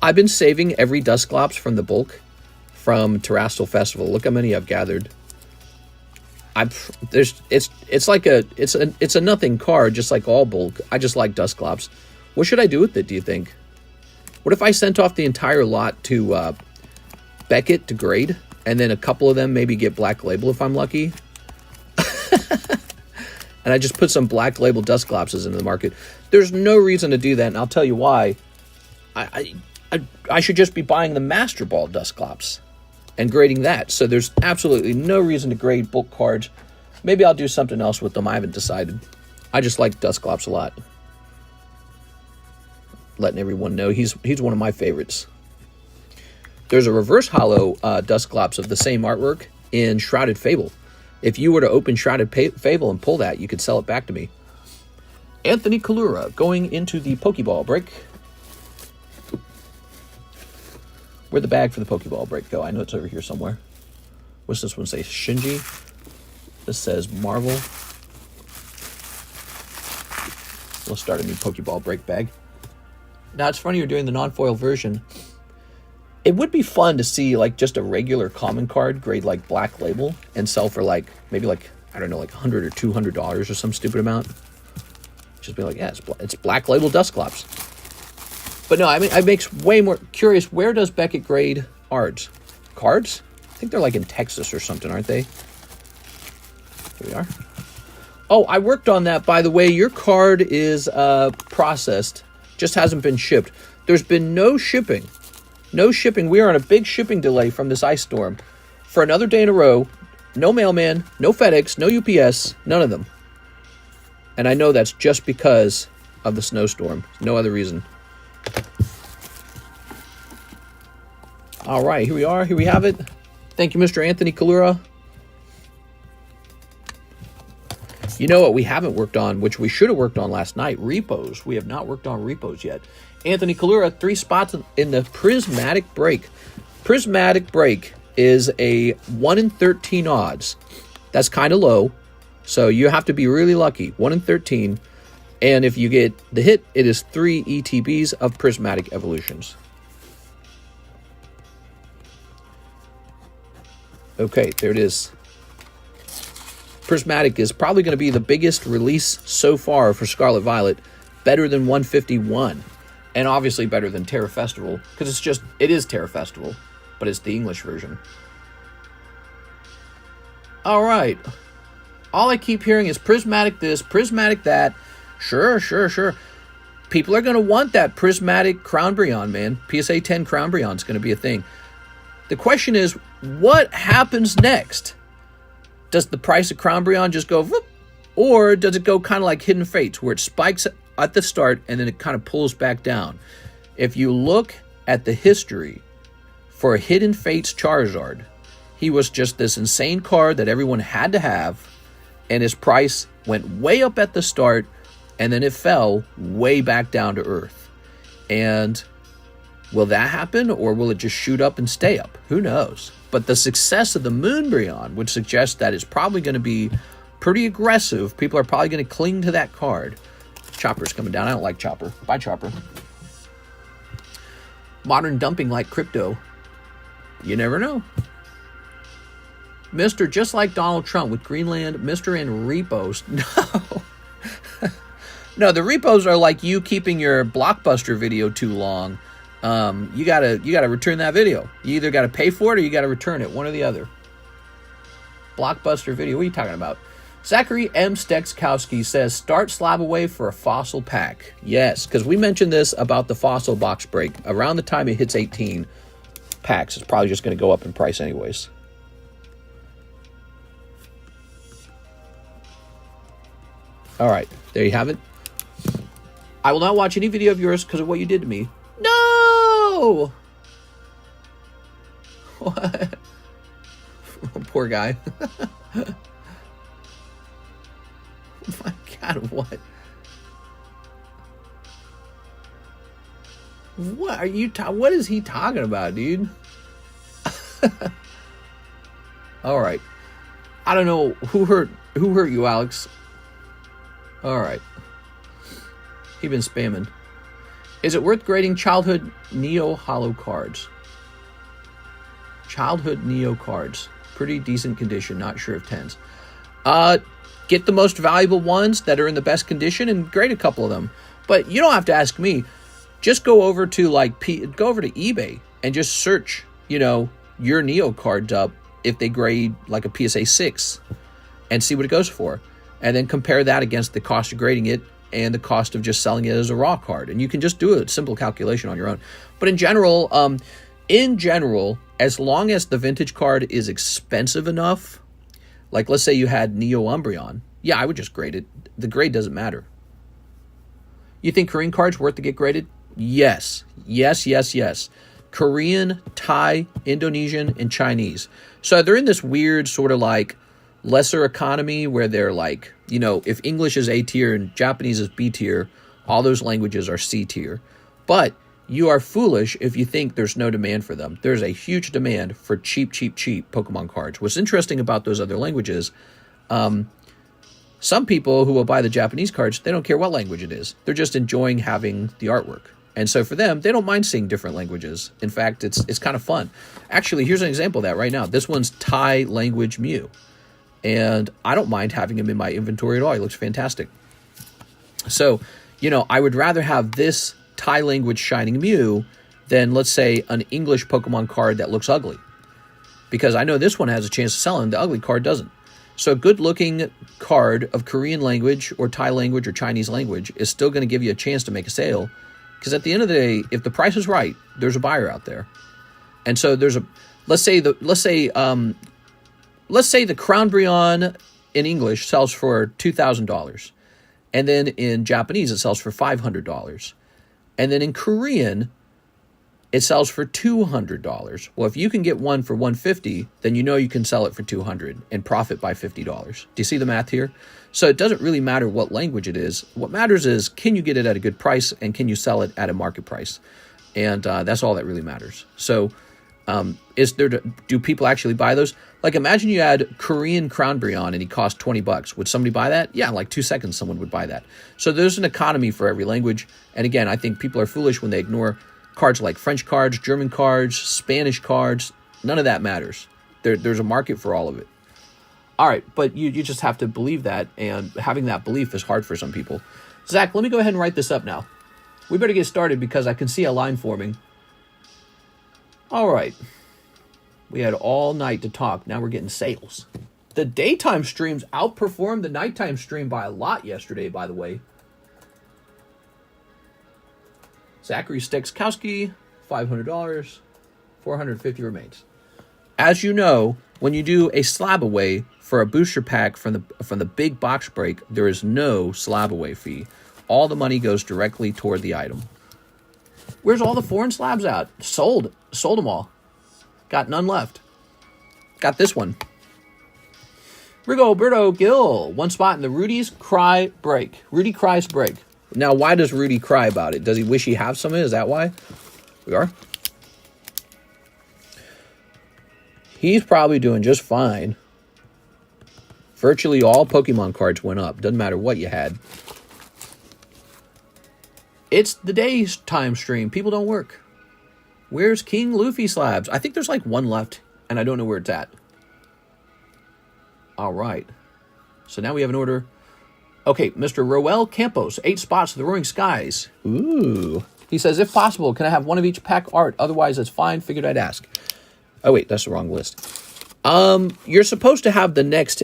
I've been saving every Dusclops from the bulk from Terrestrial Festival. Look how many I've gathered. It's a nothing card, just like all bulk. I just like Dusclops. What should I do with it, do you think? What if I sent off the entire lot to Beckett to grade, and then a couple of them maybe get Black Label if I'm lucky? And I just put some Black Label Dusclopses into the market. There's no reason to do that, and I'll tell you why. I should just be buying the Master Ball Dusclops and grading that. So there's absolutely no reason to grade bulk cards. Maybe I'll do something else with them. I haven't decided. I just like Dusclops a lot. Letting everyone know he's one of my favorites. There's a reverse holo Dusclops of the same artwork in Shrouded Fable. If you were to open Shrouded Fable and pull that, you could sell it back to me. Anthony Kalura going into the Pokeball break. Where'd the bag for the Pokeball break go? I know it's over here somewhere. What's this one say? Shinji. This says Marvel. We'll start a new Pokeball break bag. Now, it's funny you're doing the non-foil version. It would be fun to see, like, just a regular common card grade like Black Label and sell for, like, maybe, like, I don't know, like $100 or $200 or some stupid amount. Just be like, yeah, it's Black Label Dusclops. But no, I mean, it makes way more curious. Where does Beckett grade cards? Cards? I think they're like in Texas or something, aren't they? Here we are. Oh, I worked on that, by the way. Your card is processed. Just hasn't been shipped. There's been no shipping. No shipping. We are on a big shipping delay from this ice storm. For another day in a row, no mailman, no FedEx, no UPS, none of them. And I know that's just because of the snowstorm. No other reason. All right, here we are. Here we have it. Thank you, Mr. Anthony Kalura. You know what we haven't worked on, which we should have worked on last night? Repos. We have not worked on repos yet. Anthony Kalura, 3 spots in the Prismatic break. Prismatic break is a 1 in 13 odds. That's kind of low, so you have to be really lucky. 1 in 13. And if you get the hit, it is 3 ETBs of Prismatic Evolutions. Okay, there it is. Prismatic is probably going to be the biggest release so far for Scarlet Violet. Better than 151. And obviously better than Terra Festival. Because it is Terra Festival. But it's the English version. Alright. All I keep hearing is Prismatic this, Prismatic that. Sure. people are going to want that prismatic Crown Brion, man. PSA 10 Crown Brion is going to be a thing. The question is, what happens next? Does the price of Crown Brion just go whoop, or does it go kind of like Hidden Fates, where it spikes at the start and then it kind of pulls back down? If you look at the history for Hidden Fates Charizard, he was just this insane card that everyone had to have, and his price went way up at the start, and then it fell way back down to earth. And will that happen, or will it just shoot up and stay up? Who knows? But the success of the Moon Brion would suggest that it's probably going to be pretty aggressive. People are probably going to cling to that card. Chopper's coming down. I don't like Chopper. Bye, Chopper. Modern dumping like crypto. You never know. Mr. Just like Donald Trump with Greenland, Mr. and repos. No. No, the repos are like you keeping your Blockbuster video too long. You gotta return that video. You either gotta pay for it or you gotta return it. One or the other. Blockbuster video. What are you talking about? Zachary M. Stekskowski says, start slab away for a fossil pack. Yes, because we mentioned this about the fossil box break. Around the time it hits 18 packs, it's probably just going to go up in price anyways. All right, there you have it. I will not watch any video of yours because of what you did to me. No! What? Poor guy. Oh my God, what? What are you what is he talking about, dude? All right. I don't know who hurt you, Alex. All right. He been spamming. Is it worth grading childhood Neo Holo cards? Childhood Neo cards. Pretty decent condition, not sure of 10s. Get the most valuable ones that are in the best condition and grade a couple of them. But you don't have to ask me. Just go over to go over to eBay and just search, your Neo cards up if they grade like a PSA 6 and see what it goes for. And then compare that against the cost of grading it and the cost of just selling it as a raw card. And you can just do a simple calculation on your own. But in general, as long as the vintage card is expensive enough, like let's say you had Neo Umbreon, yeah, I would just grade it. The grade doesn't matter. You think Korean cards worth to get graded? Yes. Yes. Korean, Thai, Indonesian, and Chinese. So they're in this weird sort of like lesser economy where they're like, if English is A tier and Japanese is B tier, all those languages are C tier. But you are foolish if you think there's no demand for them. There's a huge demand for cheap Pokemon cards. What's interesting about those other languages, some people who will buy the Japanese cards, they don't care what language it is. They're just enjoying having the artwork. And so for them, they don't mind seeing different languages. In fact, it's kind of fun. Actually, here's an example of that right now. This one's Thai language Mew. And I don't mind having him in my inventory at all. He looks fantastic. So, I would rather have this Thai language Shining Mew than, let's say, an English Pokemon card that looks ugly. Because I know this one has a chance of selling, the ugly card doesn't. So a good-looking card of Korean language or Thai language or Chinese language is still going to give you a chance to make a sale. Because at the end of the day, if the price is right, there's a buyer out there. And so there's let's say the Crown Brion in English sells for $2,000. And then in Japanese, it sells for $500. And then in Korean, it sells for $200. Well, if you can get one for $150, then you can sell it for $200 and profit by $50. Do you see the math here? So it doesn't really matter what language it is. What matters is, can you get it at a good price and can you sell it at a market price? And that's all that really matters. So do people actually buy those? Like, imagine you had Korean Crown Brion and he cost $20. Would somebody buy that? Yeah, in like 2 seconds, someone would buy that. So there's an economy for every language. And again, I think people are foolish when they ignore cards like French cards, German cards, Spanish cards. None of that matters. There's a market for all of it. All right, but you just have to believe that, and having that belief is hard for some people. Zach, let me go ahead and write this up now. We better get started because I can see a line forming. All right. We had all night to talk. Now we're getting sales. The daytime streams outperformed the nighttime stream by a lot yesterday, by the way. Zachary Stekowski, $500. 450 remains. As you know, when you do a slab away for a booster pack from the big box break, there is no slab away fee. All the money goes directly toward the item. Where's all the foreign slabs at? Sold them all. Got none left. Got this one. Rigoberto Gil, 1 spot in the Rudy Cry's break. Now, why does Rudy cry about it? Does he wish he had some of it? Is that why? We are. He's probably doing just fine. Virtually all Pokemon cards went up. Doesn't matter what you had. It's the daytime stream. People don't work. Where's King Luffy slabs? I think there's like one left, and I don't know where it's at. All right. So now we have an order. Okay, Mr. Roel Campos, 8 spots to the Roaring Skies. Ooh. He says, if possible, can I have one of each pack art? Otherwise, it's fine. Figured I'd ask. Oh, wait, that's the wrong list. You're supposed to have the next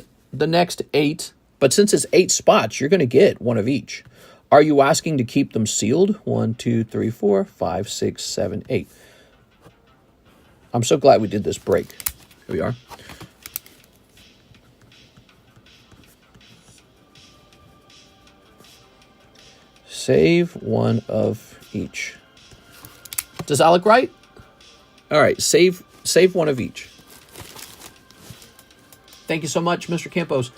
8, but since it's 8 spots, you're going to get one of each. Are you asking to keep them sealed? 1, 2, 3, 4, 5, 6, 7, 8. I'm so glad we did this break. Here we are. Save one of each. Does that look right? All right, save one of each. Thank you so much, Mr. Campos.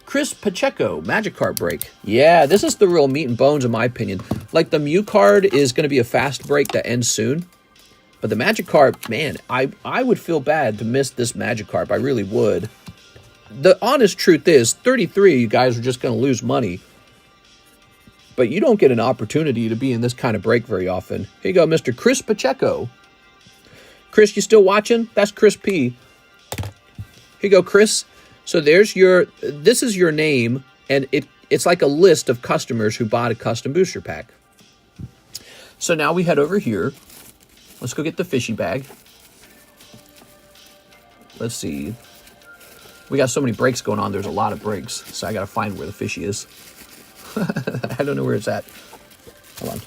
Chris Pacheco, Magikarp break. Yeah, this is the real meat and bones, in my opinion. Like, the Mew card is going to be a fast break that ends soon. But the Magikarp, man, I would feel bad to miss this Magikarp. I really would. The honest truth is, 33, you guys are just going to lose money. But you don't get an opportunity to be in this kind of break very often. Here you go, Mr. Chris Pacheco. Chris, you still watching? That's Chris P. Here you go, Chris. So this is your name, and it's like a list of customers who bought a custom booster pack. So now we head over here. Let's go get the fishy bag. Let's see. We got so many breaks going on. There's a lot of breaks, so I got to find where the fishy is. I don't know where it's at. Hold on.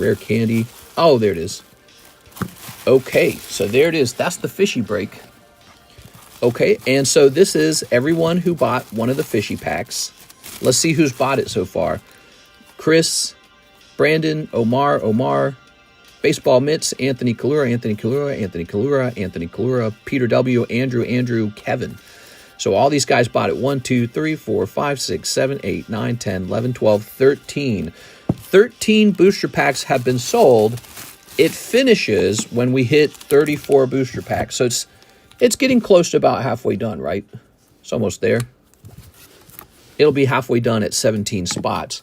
Rare candy. Oh, there it is. Okay, so there it is. That's the fishy break. Okay, and so this is everyone who bought one of the fishy packs. Let's see who's bought it so far. Chris, Brandon, Omar, Baseball Mitts, Anthony Kalura, Peter W, Andrew, Kevin. So all these guys bought it. 1, 2, 3, 4, 5, 6, 7, 8, 9, 10, 11, 12, 13. 13 booster packs have been sold. It finishes when we hit 34 booster packs. So it's getting close to about halfway done, right? It's almost there. It'll be halfway done at 17 spots.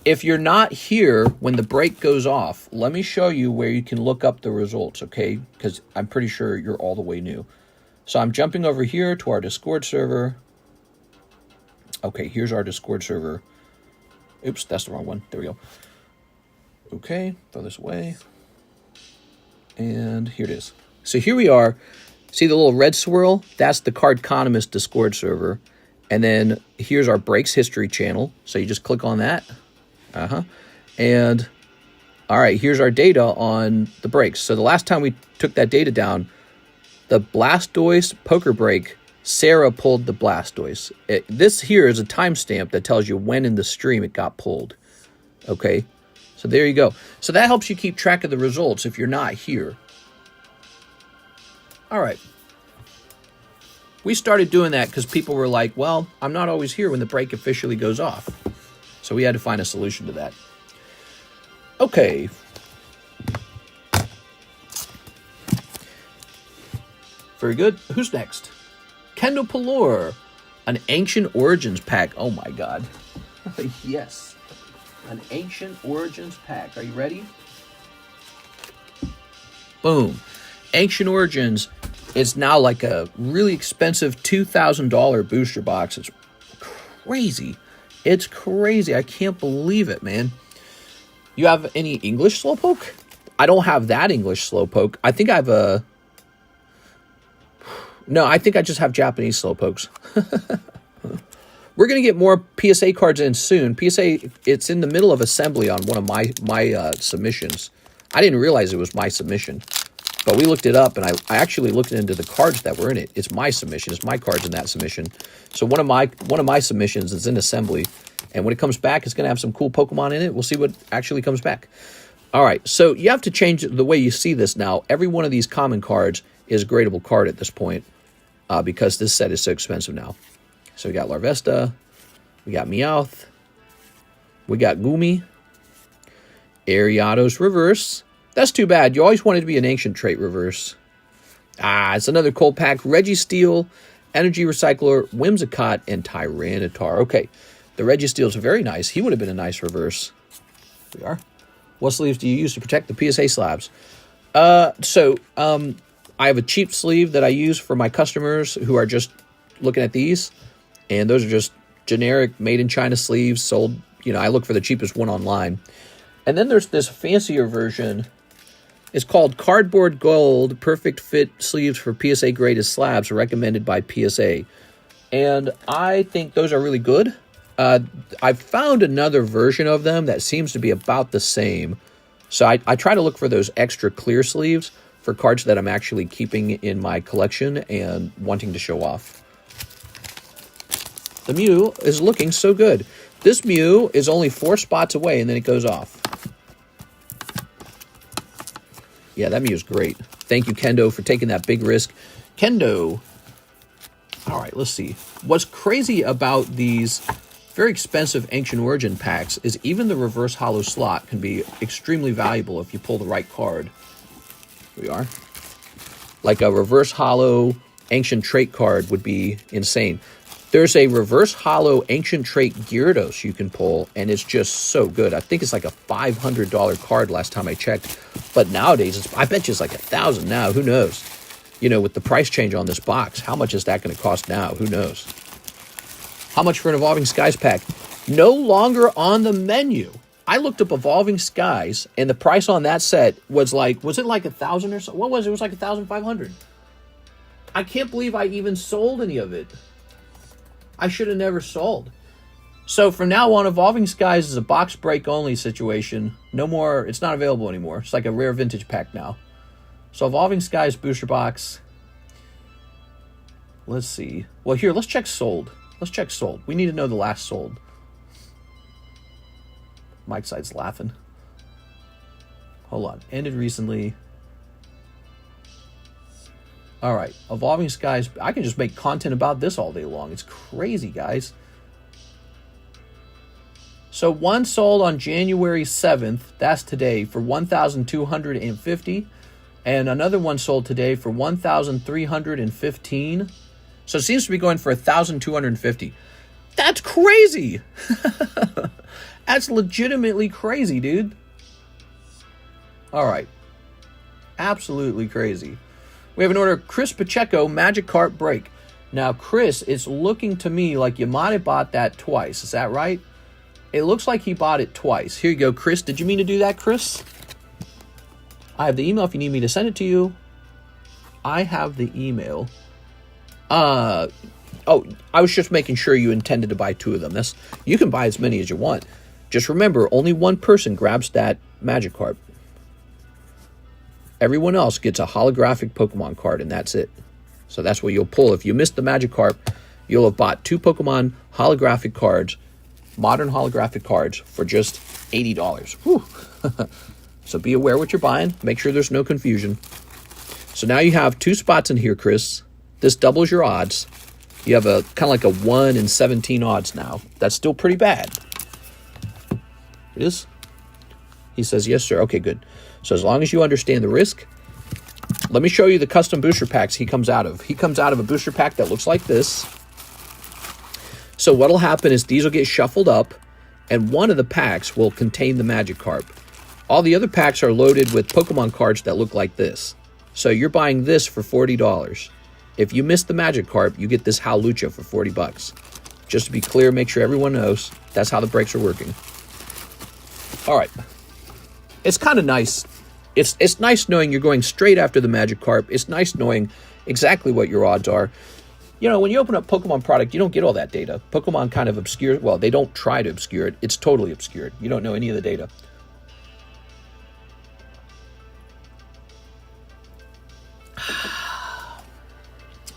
If you're not here when the break goes off, let me show you where you can look up the results, okay? Because I'm pretty sure you're all the way new. So I'm jumping over here to our Discord server. Okay, here's our Discord server. Oops, that's the wrong one. There we go. Okay, throw this away. And here it is. So here we are. See the little red swirl? That's the TheCardconomist Discord server. And then here's our breaks history channel. So you just click on that. And all right, here's our data on the breaks. So the last time we took that data down, the Blastoise poker break, Sarah pulled the Blastoise. This here is a timestamp that tells you when in the stream it got pulled. Okay, so there you go. So that helps you keep track of the results if you're not here. All right. We started doing that because people were like, well, I'm not always here when the break officially goes off. So we had to find a solution to that. Okay. Very good. Who's next? Kendall Pallor. An Ancient Origins pack. Oh my god. Yes. An Ancient Origins pack. Are you ready? Boom. Ancient Origins is now like a really expensive $2,000 booster box. It's crazy. It's crazy. I can't believe it, man. You have any English Slowpoke? I don't have that English Slowpoke. I think I have a... No, I think I just have Japanese Slowpokes. We're going to get more PSA cards in soon. PSA, it's in the middle of assembly on one of my submissions. I didn't realize it was my submission, but we looked it up, and I actually looked into the cards that were in it. It's my submission. It's my cards in that submission. So one of my submissions is in assembly, and when it comes back, it's going to have some cool Pokemon in it. We'll see what actually comes back. All right, so you have to change the way you see this now. Every one of these common cards is a gradable card at this point because this set is so expensive now. So we got Larvesta, we got Meowth, we got Goomy, Ariados reverse. That's too bad. You always wanted to be an ancient trait reverse. It's another cold pack. Registeel, Energy Recycler, Whimsicott, and Tyranitar. Okay, the Registeel is very nice. He would have been a nice reverse. Here we are. What sleeves do you use to protect the PSA slabs? I have a cheap sleeve that I use for my customers who are just looking at these. And those are just generic made-in-China sleeves sold. You know, I look for the cheapest one online. And then there's this fancier version. It's called Cardboard Gold Perfect Fit Sleeves for PSA Graded Slabs, recommended by PSA. And I think those are really good. I found another version of them that seems to be about the same. So I try to look for those extra clear sleeves for cards that I'm actually keeping in my collection and wanting to show off. The Mew is looking so good. This Mew is only 4 spots away, and then it goes off. Yeah, that Mew is great. Thank you, Kendo, for taking that big risk. Kendo. All right, let's see. What's crazy about these very expensive Ancient Origin packs is even the reverse holo slot can be extremely valuable if you pull the right card. Here we are. Like a reverse holo Ancient Trait card would be insane. There's a reverse holo Ancient Trait Gyarados you can pull, and it's just so good. I think it's like a $500 card last time I checked. But nowadays, I bet you it's like $1,000 now. Who knows? You know, with the price change on this box, how much is that going to cost now? Who knows? How much for an Evolving Skies pack? No longer on the menu. I looked up Evolving Skies, and the price on that set was it like $1,000 or so? What was it? It was like $1,500. I can't believe I even sold any of it. I should have never sold. So from now on, Evolving Skies is a box break only situation. No more, it's not available anymore. It's like a rare vintage pack now. So Evolving Skies booster box. Let's see. Well, here, let's check sold. Let's check sold. We need to know the last sold. Mike's side's laughing. Hold on. Ended recently. All right, Evolving Skies. I can just make content about this all day long. It's crazy, guys. So one sold on January 7th. That's today for $1,250, and another one sold today for $1,315. So it seems to be going for $1,250. That's crazy. That's legitimately crazy, dude. All right, absolutely crazy. We have an order of Chris Pacheco, Magikarp Break. Now, Chris, it's looking to me like you might have bought that twice. Is that right? It looks like he bought it twice. Here you go, Chris. Did you mean to do that, Chris? I have the email if you need me to send it to you. I have the email. I was just making sure you intended to buy 2 of them. You can buy as many as you want. Just remember, only one person grabs that Magikarp. Everyone else gets a holographic Pokemon card, and that's it. So that's what you'll pull. If you missed the Magikarp, you'll have bought 2 Pokemon holographic cards, modern holographic cards, for just $80. Whew. So be aware what you're buying. Make sure there's no confusion. So now you have 2 spots in here, Chris. This doubles your odds. You have a kind of like a 1 in 17 odds now. That's still pretty bad. It is? He says, yes, sir. Okay, good. So as long as you understand the risk, let me show you the custom booster packs he comes out of. He comes out of a booster pack that looks like this. So what'll happen is these will get shuffled up, and one of the packs will contain the Magikarp. All the other packs are loaded with Pokemon cards that look like this. So you're buying this for $40. If you miss the Magikarp, you get this Howlucha for $40. Just to be clear, make sure everyone knows that's how the breaks are working. All right. It's kind of nice. It's nice knowing you're going straight after the Magikarp. It's nice knowing exactly what your odds are. You know, when you open up Pokemon product, you don't get all that data. Pokemon kind of obscure. Well, they don't try to obscure it. It's totally obscured. You don't know any of the data.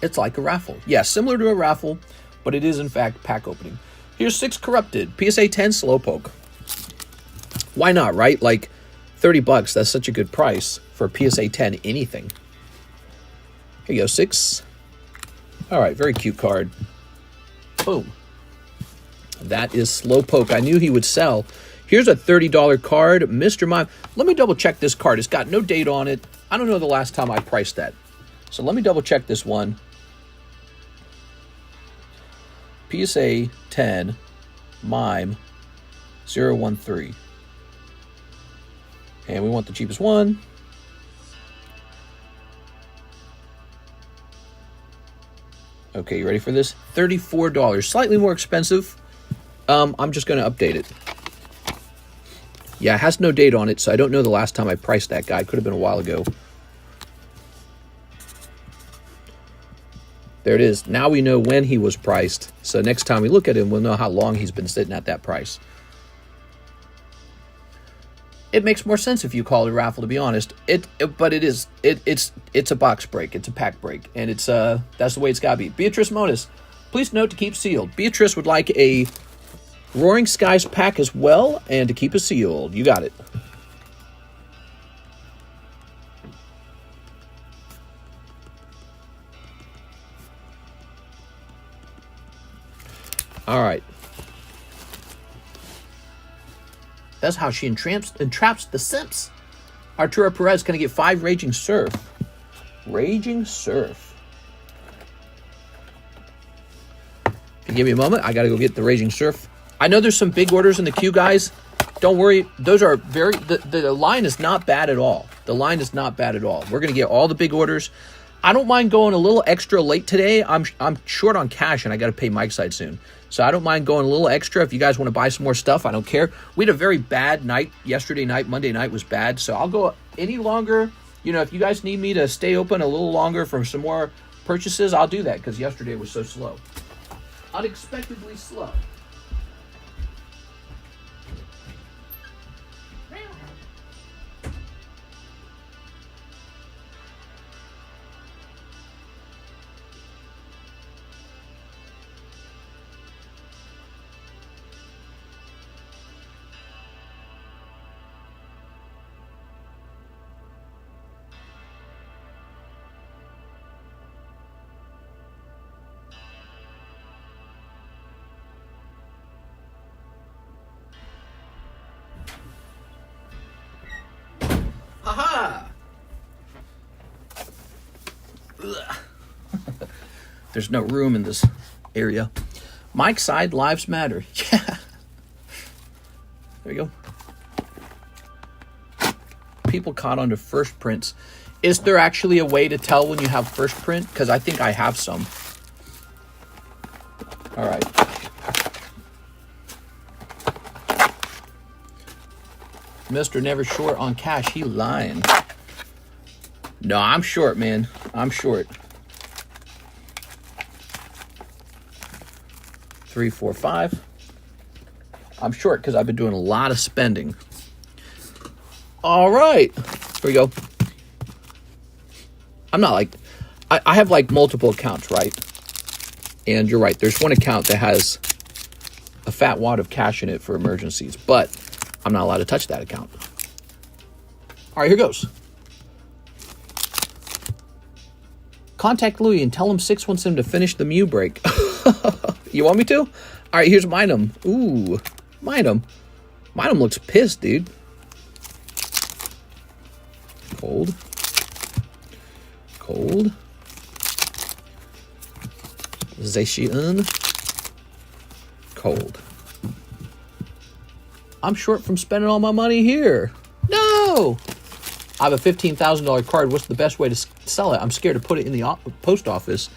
It's like a raffle. Yeah, similar to a raffle, but it is in fact pack opening. Here's 6 corrupted. PSA 10 Slowpoke. Why not, right? Like $30, that's such a good price for PSA 10 anything. Here you go, 6. All right, very cute card. Boom. That is Slowpoke. I knew he would sell. Here's a $30 card, Mr. Mime. Let me double check this card. It's got no date on it. I don't know the last time I priced that. So let me double check this one. PSA 10 Mime 013. And we want the cheapest one. Okay, you ready for this? $34. Slightly more expensive. I'm just going to update it. Yeah, it has no date on it, so I don't know the last time I priced that guy. Could have been a while ago. There it is. Now we know when he was priced. So next time we look at him, we'll know how long he's been sitting at that price. It makes more sense if you call it a raffle, to be honest. But it is. It's a box break. It's a pack break, and it's that's the way it's got to be. Beatrice Monis, please note to keep sealed. Beatrice would like a Roaring Skies pack as well, and to keep it sealed. You got it. All right. That's how she entraps the simps. Arturo Perez going to get 5 Raging Surf. Raging Surf. If you give me a moment, I got to go get the Raging Surf. I know there's some big orders in the queue, guys. Don't worry. Those are very... The line is not bad at all. The line is not bad at all. We're going to get all the big orders. I don't mind going a little extra late today. I'm short on cash, and I got to pay Mike's side soon. So I don't mind going a little extra. If you guys want to buy some more stuff, I don't care. We had a very bad night yesterday night. Monday night was bad. So I'll go any longer. You know, if you guys need me to stay open a little longer for some more purchases, I'll do that because yesterday was so slow. Unexpectedly slow. There's no room in this area. Mike's side, lives matter. Yeah. There you go. People caught on to first prints. Is there actually a way to tell when you have first print? Because I think I have some. All right. Mr. Never Short on cash. He lying. No, I'm short, man. I'm short. 3, 4, 5. I'm short because I've been doing a lot of spending. All right. Here we go. I'm not like... I have like multiple accounts, right? And you're right. There's one account that has a fat wad of cash in it for emergencies. But I'm not allowed to touch that account. All right, here goes. Contact Louis and tell him 6 wants him to finish the Mew break. You want me to? All right, here's Minum. Ooh, Minum. Minum looks pissed, dude. Cold. Cold. Zacian. Cold. I'm short from spending all my money here. No! I have a $15,000 card. What's the best way to sell it? I'm scared to put it in the post office.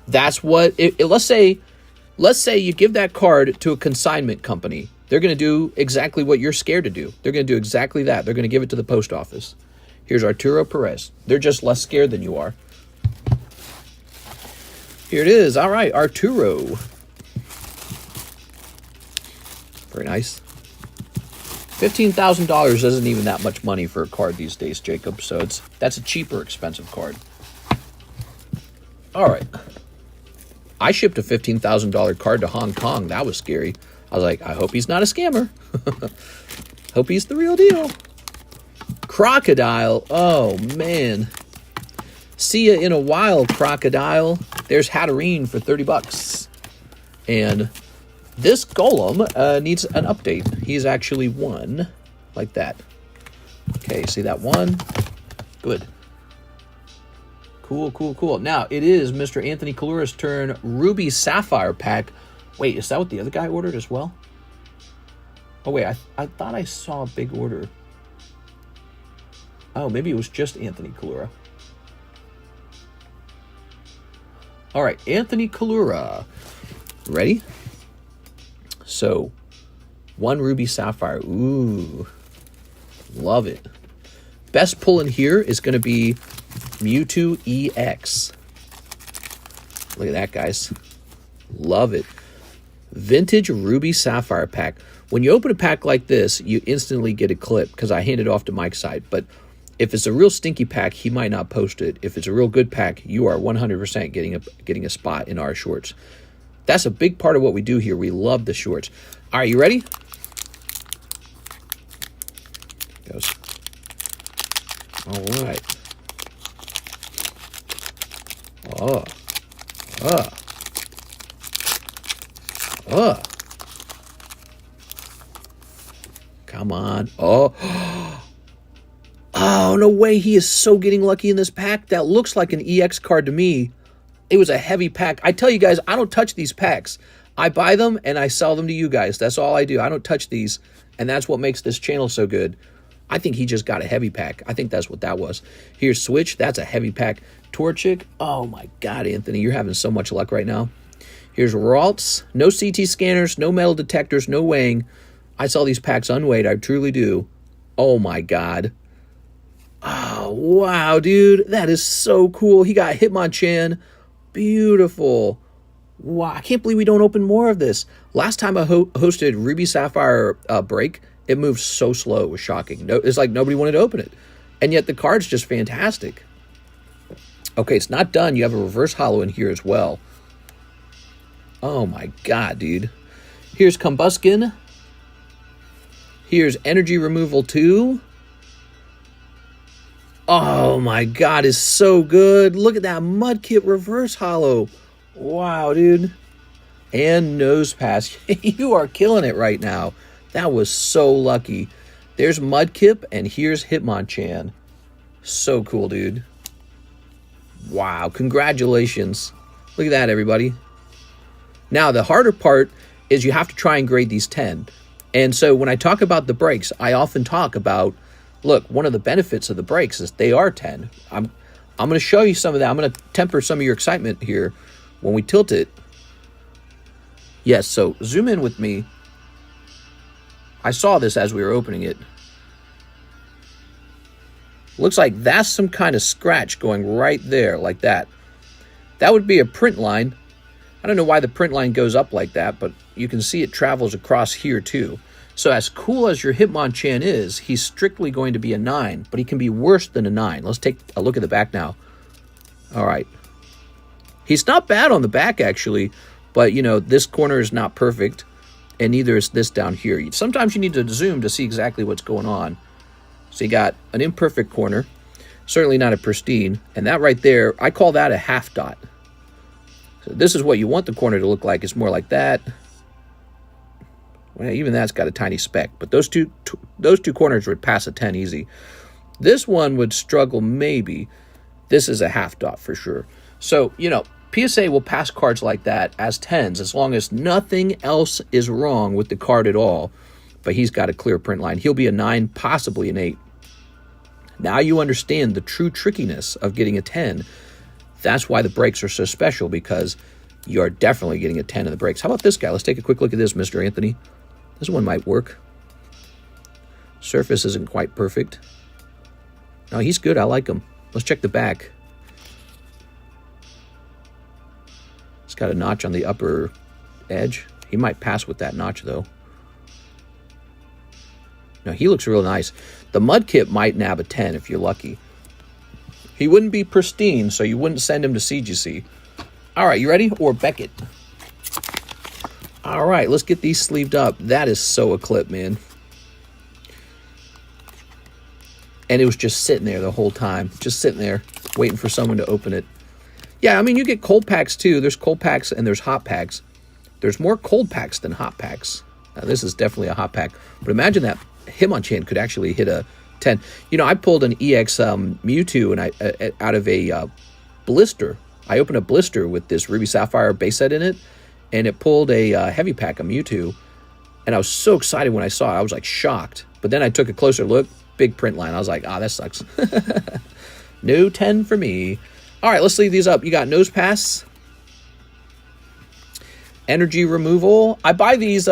That's what... Let's say you give that card to a consignment company. They're going to do exactly what you're scared to do. They're going to do exactly that. They're going to give it to the post office. Here's Arturo Perez. They're just less scared than you are. Here it is. All right, Arturo. Very nice. $15,000 isn't even that much money for a card these days, Jacob. So that's a cheaper, expensive card. All right. I shipped a $15,000 card to Hong Kong. That was scary. I was like, I hope he's not a scammer. Hope he's the real deal. Crocodile. Oh, man. See ya in a while, Crocodile. There's Hatterene for $30. And this Golem needs an update. He's actually one, like that. Okay, see that one? Good. Cool, cool, cool. Now, it is Mr. Anthony Kalura's turn. Ruby Sapphire pack. Wait, is that what the other guy ordered as well? Oh, wait, I thought I saw a big order. Oh, maybe it was just Anthony Kalura. All right, Anthony Kalura. Ready? So, one Ruby Sapphire. Ooh, love it. Best pull in here is going to be Mewtwo EX. Look at that, guys. Love it. Vintage Ruby Sapphire pack. When you open a pack like this, you instantly get a clip because I hand it off to Mike's side. But if it's a real stinky pack, he might not post it. If it's a real good pack, you are 100% getting a spot in our shorts. That's a big part of what we do here. We love the shorts. All right, you ready? Goes. All right. Come on. Oh, no way. He is so getting lucky in this pack. That looks like an EX card to me. It was a heavy pack. I tell you guys, I don't touch these packs. I buy them and I sell them to you guys. That's all I do. I don't touch these. And that's what makes this channel so good. I think he just got a heavy pack. I think that's what that was. Here's Switch. That's a heavy pack. Torchic. Oh my God, Anthony, you're having so much luck right now. Here's Ralts. No CT scanners, no metal detectors, no weighing. I sell these packs unweighed. I truly do. Oh my God. Oh, wow, dude. That is so cool. He got Hitmonchan. Beautiful. Wow, I can't believe we don't open more of this. Last time I hosted Ruby Sapphire break, it moved so slow. It was shocking. It's like nobody wanted to open it. And yet the card's just fantastic. Okay, it's not done. You have a reverse holo in here as well. Oh my God, dude. Here's Combuskin. Here's Energy Removal 2. Oh my God, it's so good. Look at that Mudkip reverse holo. Wow, dude. And Nose Pass. You are killing it right now. That was so lucky. There's Mudkip, and here's Hitmonchan. So cool, dude. Wow, congratulations. Look at that, everybody. Now, the harder part is you have to try and grade these 10. And so when I talk about the breaks, I often talk about, look, one of the benefits of the breaks is they are 10. I'm going to show you some of that. I'm going to temper some of your excitement here when we tilt it. Yes, so zoom in with me. I saw this as we were opening it. Looks like that's some kind of scratch going right there, like that. That would be a print line. I don't know why the print line goes up like that, but you can see it travels across here too. So as cool as your Hitmonchan is, he's strictly going to be a 9, but he can be worse than a 9. Let's take a look at the back now. All right. He's not bad on the back, actually, but, you know, this corner is not perfect, and neither is this down here. Sometimes you need to zoom to see exactly what's going on. So you got an imperfect corner, certainly not a pristine, and that right there, I call that a half dot. So this is what you want the corner to look like. It's more like that. Well, even that's got a tiny speck, but those two corners would pass a 10 easy. This one would struggle maybe. This is a half dot for sure. So, you know, PSA will pass cards like that as 10s as long as nothing else is wrong with the card at all. But he's got a clear print line. He'll be a 9, possibly an 8. Now you understand the true trickiness of getting a 10. That's why the breaks are so special, because you are definitely getting a 10 in the breaks. How about this guy? Let's take a quick look at this, Mr. Anthony. This one might work. Surface isn't quite perfect. No, he's good. I like him. Let's check the back. It's got a notch on the upper edge. He might pass with that notch, though. No, he looks real nice. The Mudkip might nab a 10 if you're lucky. He wouldn't be pristine, so you wouldn't send him to CGC. All right, you ready? Or Beckett. All right, let's get these sleeved up. That is so a clip, man. And it was just sitting there the whole time. Just sitting there, waiting for someone to open it. Yeah, I mean, you get cold packs, too. There's cold packs and there's hot packs. There's more cold packs than hot packs. Now, this is definitely a hot pack. But imagine that Hitmonchan could actually hit a 10. You know, I pulled an EX Mewtwo and out of a blister. I opened a blister with this Ruby Sapphire base set in it, and it pulled a heavy pack of Mewtwo. And I was so excited when I saw it. I was like shocked. But then I took a closer look. Big print line. I was like, that sucks. No 10 for me. All right, let's leave these up. You got Nose Pass. Energy removal. I buy these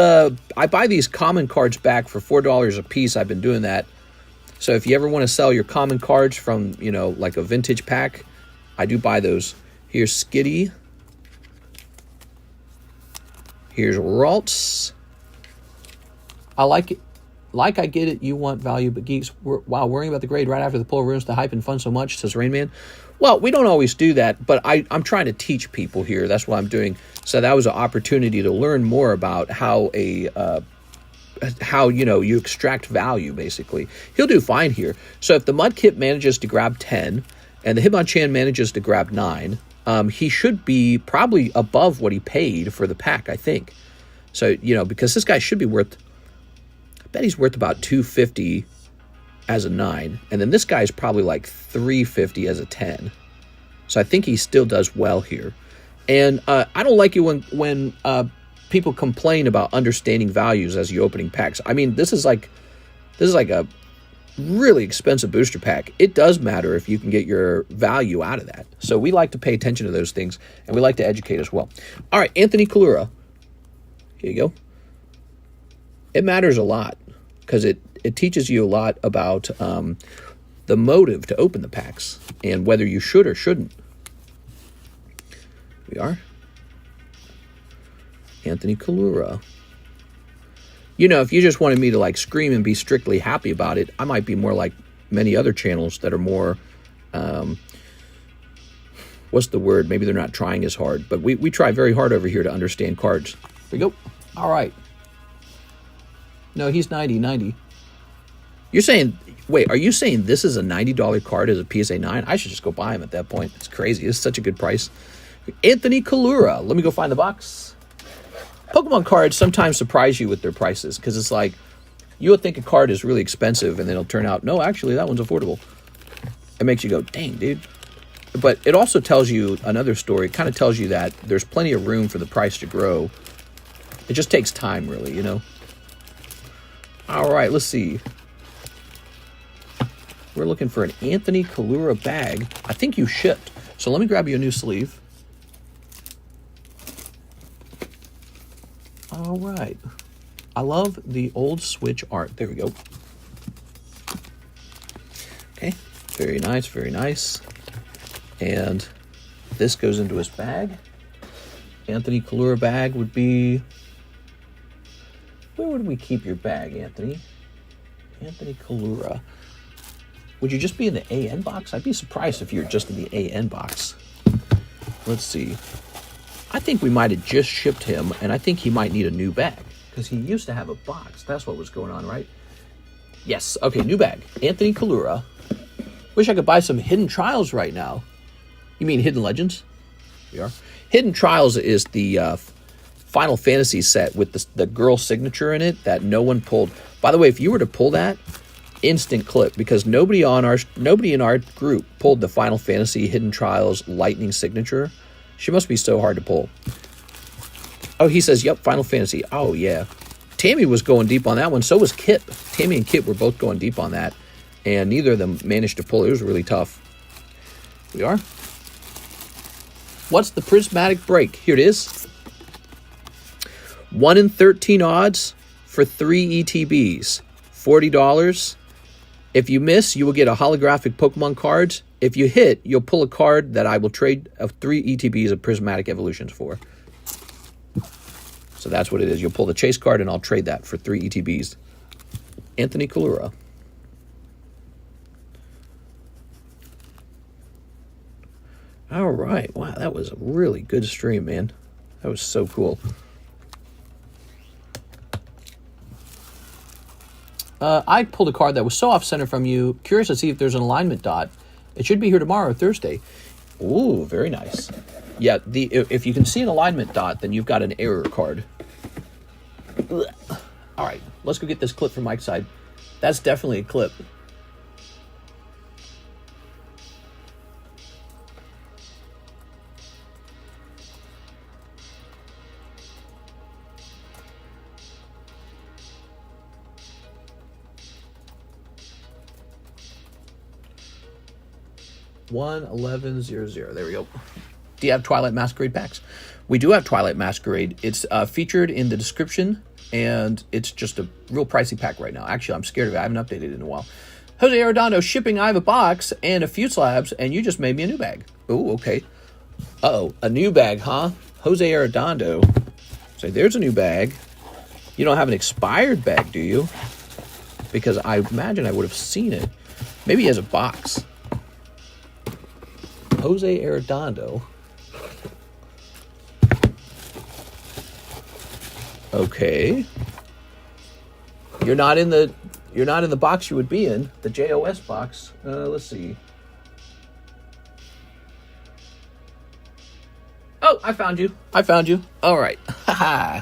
common cards back for $4 a piece. I've been doing that. So if you ever want to sell your common cards from, you know, like a vintage pack, I do buy those. Here's Skitty. Here's Ralts. I like it. Like I get it, you want value, but geeks, wow, worrying about the grade right after the pull ruins the hype and fun so much, says Rainman. Well, we don't always do that, but I'm trying to teach people here. That's what I'm doing. So that was an opportunity to learn more about how you extract value, basically. He'll do fine here. So if the Mudkip manages to grab 10 and the Hitmonchan manages to grab 9, he should be probably above what he paid for the pack, I think. So, you know, because this guy should be worth, I bet he's worth about $250 as a 9. And then this guy's probably like $350 as a 10. So I think he still does well here. And I don't like it when people complain about understanding values as you opening packs. I mean, this is like a really expensive booster pack. It does matter if you can get your value out of that. So we like to pay attention to those things, and we like to educate as well. All right, Anthony Kalura. Here you go. It matters a lot because it teaches you a lot about the motive to open the packs and whether you should or shouldn't. We are. Anthony Kalura. You know, if you just wanted me to like scream and be strictly happy about it, I might be more like many other channels that are more, what's the word? Maybe they're not trying as hard, but we try very hard over here to understand cards. Here we go. All right. No, he's 90. You're saying, wait, are you saying this is a $90 card as a PSA 9? I should just go buy him at that point. It's crazy. It's such a good price. Anthony Kalura. Let me go find the box. Pokemon cards sometimes surprise you with their prices because it's like you'll think a card is really expensive and then it'll turn out, no, actually, that one's affordable. It makes you go, dang, dude. But it also tells you another story. It kind of tells you that there's plenty of room for the price to grow. It just takes time, really, you know? All right, let's see. We're looking for an Anthony Kalura bag. I think you shipped. So let me grab you a new sleeve. All right. I love the old Switch art. There we go. Okay. Very nice, very nice. And this goes into his bag. Anthony Kalura bag would be... Where would we keep your bag, Anthony? Anthony Kalura. Would you just be in the AN box? I'd be surprised if you're just in the AN box. Let's see. I think we might have just shipped him, and I think he might need a new bag because he used to have a box. That's what was going on, right? Yes. Okay, new bag. Anthony Kalura. Wish I could buy some Hidden Trials right now. You mean Hidden Legends? We are. Hidden Trials is the Final Fantasy set with the girl signature in it that no one pulled. By the way, if you were to pull that, instant clip, because nobody in our group pulled the Final Fantasy Hidden Trials Lightning signature. She must be so hard to pull. Oh, he says, yep, Final Fantasy. Oh, yeah. Tammy was going deep on that one. So was Kit. Tammy and Kit were both going deep on that. And neither of them managed to pull it. It was really tough. We are. What's the prismatic break? Here it is. 1 in 13 odds for 3 ETBs. $40. If you miss, you will get a holographic Pokemon cards. If you hit, you'll pull a card that I will trade 3 ETBs of Prismatic Evolutions for. So that's what it is. You'll pull the chase card, and I'll trade that for 3 ETBs. Anthony Kalura. All right. Wow, that was a really good stream, man. That was so cool. I pulled a card that was so off-center from you. Curious to see if there's an alignment dot. It should be here tomorrow or Thursday. Ooh, very nice. Yeah, if you can see an alignment dot, then you've got an error card. Ugh. All right, let's go get this clip from Mike's side. That's definitely a clip. $111.00. There we go. Do you have Twilight Masquerade packs? We do have Twilight Masquerade. It's featured in the description, and it's just a real pricey pack right now. Actually, I'm scared of it. I haven't updated it in a while. Jose Arredondo shipping. I have a box and a few slabs, and you just made me a new bag. Oh, okay. Uh-oh, a new bag, huh? Jose Arredondo. So there's a new bag. You don't have an expired bag, do you? Because I imagine I would have seen it. Maybe he has a box. Jose Arredondo. Okay. You're not in the box you would be in, the JOS box. Let's see. Oh, I found you. All right. Haha.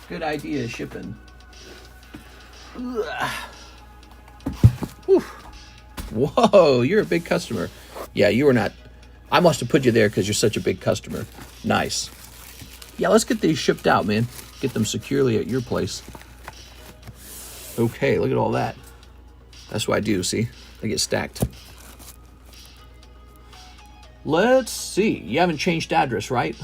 Good idea, shipping. Whoa, you're a big customer. Yeah, you are not. I must have put you there because you're such a big customer. Nice. Yeah, let's get these shipped out, man. Get them securely at your place. Okay, look at all that. That's what I do, see? They get stacked. Let's see. You haven't changed address, right?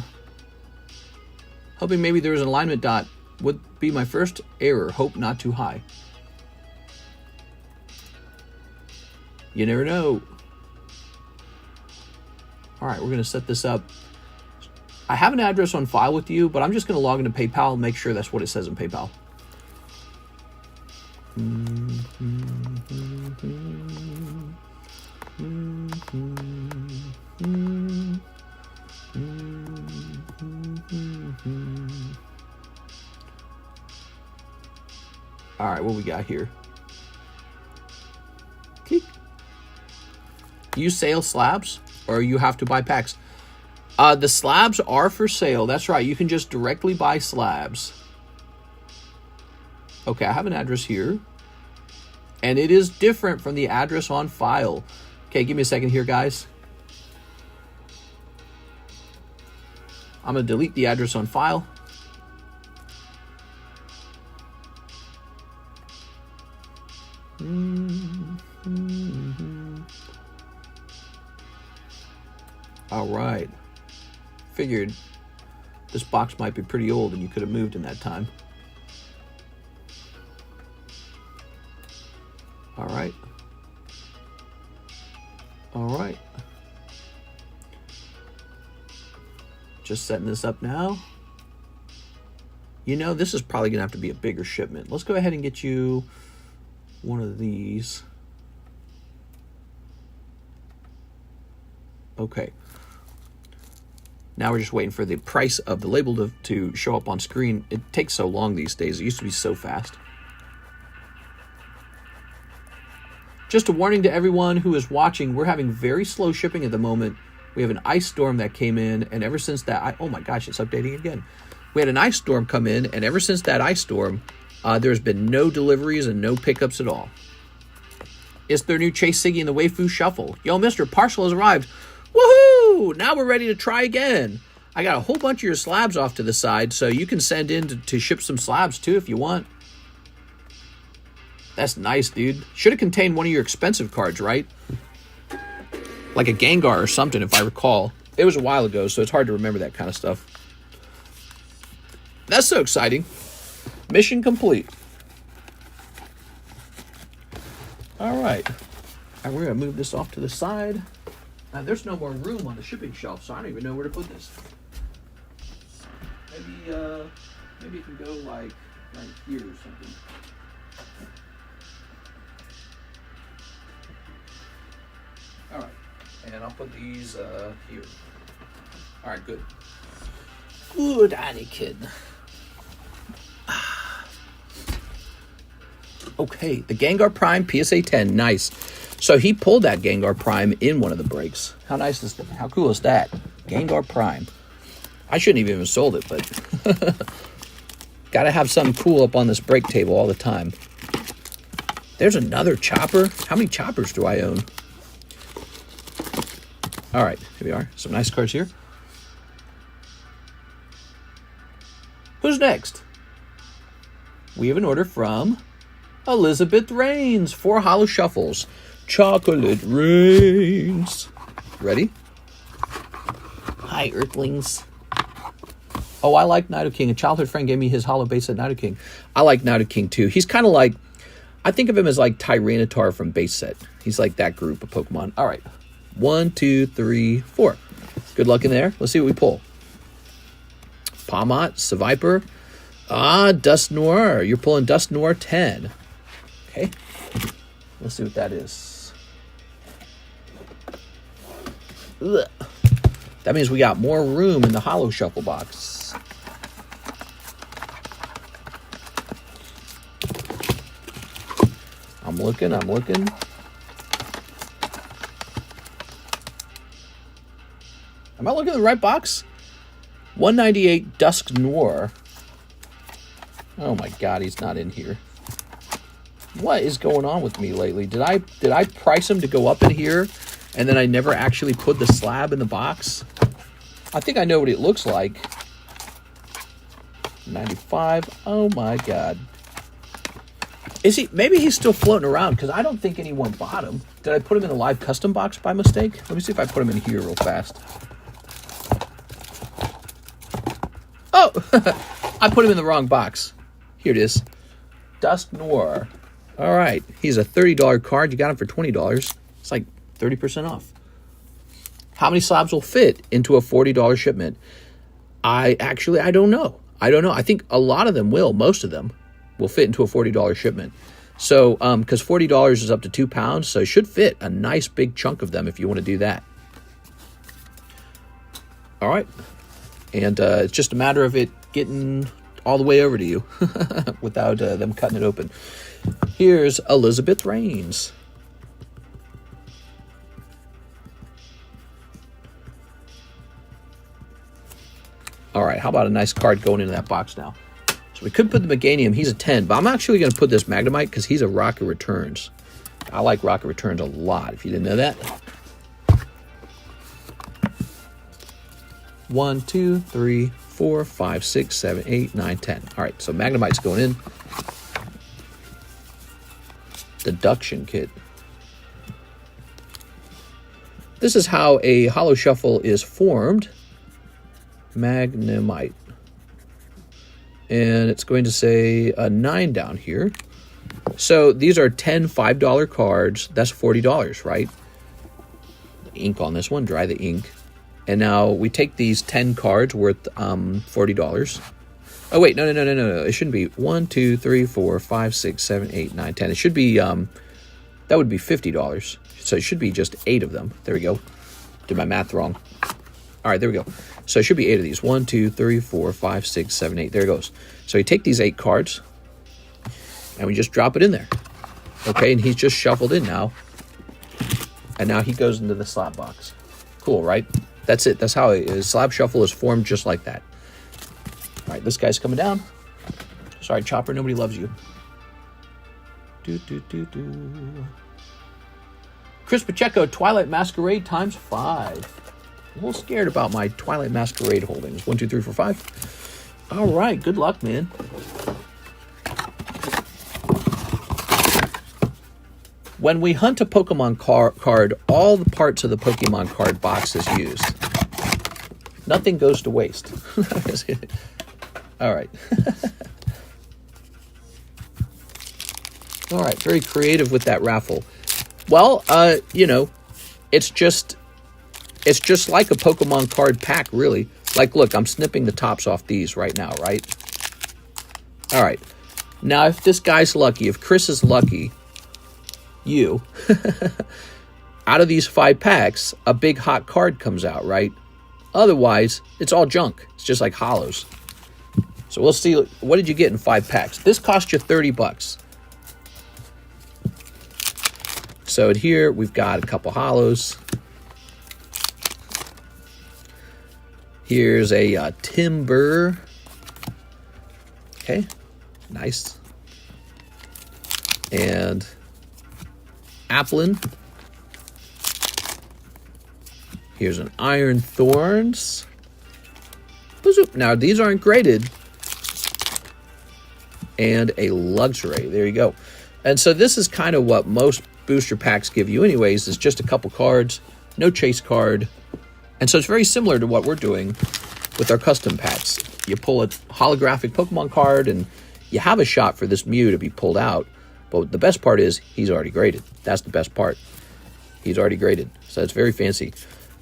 Hoping maybe there was an alignment dot. Would be my first error. Hope not too high. You never know. All right, we're going to set this up. I have an address on file with you, but I'm just going to log into PayPal and make sure that's what it says in PayPal. All right, what we got here? You sell slabs, or you have to buy packs? The slabs are for sale. That's right. You can just directly buy slabs. Okay, I have an address here. And it is different from the address on file. Okay, give me a second here, guys. I'm going to delete the address on file. All right. Figured this box might be pretty old and you could have moved in that time. All right. All right. Just setting this up now. You know, this is probably going to have to be a bigger shipment. Let's go ahead and get you one of these. Okay. Now we're just waiting for the price of the label to show up on screen. It takes so long these days. It used to be so fast. Just a warning to everyone who is watching, we're having very slow shipping at the moment. We have an ice storm that came in, and ever since that, oh my gosh, it's updating again. We had an ice storm come in, and ever since that ice storm, there's been no deliveries and no pickups at all. It's their new Chase Siggy and the Waifu Shuffle. Yo, Mr. Parcel has arrived. Woohoo! Now we're ready to try again. I got a whole bunch of your slabs off to the side, so you can send in to ship some slabs too if you want. That's nice, dude. Should have contained one of your expensive cards, right? Like a Gengar or something, if I recall. It was a while ago, so it's hard to remember that kind of stuff. That's so exciting. Mission complete. All right. And we're going to move this off to the side. Now, there's no more room on the shipping shelf, so I don't even know where to put this. Maybe you can go like right here or something. All right, and I'll put these here. All right, good. Good, Anakin. Okay, the Gengar Prime PSA 10, nice. So he pulled that Gengar Prime in one of the breaks. How nice is that? How cool is that? Gengar Prime. I shouldn't have even sold it, but gotta have something cool up on this break table all the time. There's another chopper. How many choppers do I own? All right, here we are. Some nice cards here. Who's next? We have an order from Elizabeth Rains. 4 holo shuffles. Chocolate Rains. Ready? Hi, Earthlings. Oh, I like Nidoking. A childhood friend gave me his holo base set Nidoking. I like Nidoking too. He's kind of like, I think of him as like Tyranitar from base set. He's like that group of Pokemon. All right. 1, 2, 3, 4. Good luck in there. Let's see what we pull. Palmot, Seviper. Dust Noir. You're pulling Dust Noir 10. Okay. Let's see what that is. Ugh. That means we got more room in the holo shuffle box. I'm looking. Am I looking at the right box? 198 Dusk Noir. Oh my God, he's not in here. What is going on with me lately? Did I price him to go up in here, and then I never actually put the slab in the box? I think I know what it looks like. 95. Oh my God. Is he? Maybe he's still floating around because I don't think anyone bought him. Did I put him in a live custom box by mistake? Let me see if I put him in here real fast. Oh, I put him in the wrong box. Here it is. Dust Noir. All right. He's a $30 card. You got him for $20. It's like 30% off. How many slabs will fit into a $40 shipment? I don't know. I think a lot of them will. Most of them will fit into a $40 shipment. So, because $40 is up to 2 pounds, so it should fit a nice big chunk of them if you want to do that. All right. And it's just a matter of it getting all the way over to you without them cutting it open. Here's Elizabeth Rains. All right, how about a nice card going into that box now? So we could put the Meganium. He's a 10, but I'm actually going to put this Magnemite because he's a Rocket Returns. I like Rocket Returns a lot, if you didn't know that. 1, 2, 3, 4, 5, 6, 7, 8, 9, 10. All right, so Magnemite's going in. Deduction Kit. This is how a holo shuffle is formed. Magnemite. And it's going to say a 9 down here. So these are 10 $5 cards. That's $40, right? The ink on this one, dry the ink. And now we take these 10 cards worth $40. Oh, wait, no. It shouldn't be 1, 2, 3, 4, 5, 6, 7, 8, 9, 10. It should be, that would be $50. So it should be just 8 of them. There we go. Did my math wrong. All right, there we go. So it should be 8 of these. 1, 2, 3, 4, 5, 6, 7, 8. There it goes. So you take these 8 cards, and we just drop it in there. Okay, and he's just shuffled in now. And now he goes into the slab box. Cool, right? That's it. That's how a slab shuffle is formed, just like that. All right, this guy's coming down. Sorry, Chopper, nobody loves you. Chris Pacheco, Twilight Masquerade times 5. A little scared about my Twilight Masquerade holdings. 1, 2, 3, 4, 5. All right, good luck, man. When we hunt a Pokemon card, all the parts of the Pokemon card box is used. Nothing goes to waste. All right. All right, very creative with that raffle. Well, you know, it's just like a Pokemon card pack, really. Like, look, I'm snipping the tops off these right now, right? All right. Now, if this guy's lucky, if Chris is lucky, you, out of these 5 packs, a big hot card comes out, right? Otherwise, it's all junk. It's just like holos. So we'll see. What did you get in 5 packs? This cost you $30. So in here, we've got a couple holos. Here's a Timber. Okay, nice. And Applin. Here's an Iron Thorns. Now, these aren't graded. And a Luxray. There you go. And so this is kind of what most booster packs give you anyways. It's just a couple cards, no chase card. And so it's very similar to what we're doing with our custom packs. You pull a holographic Pokemon card, and you have a shot for this Mew to be pulled out. But the best part is he's already graded. That's the best part. He's already graded. So it's very fancy.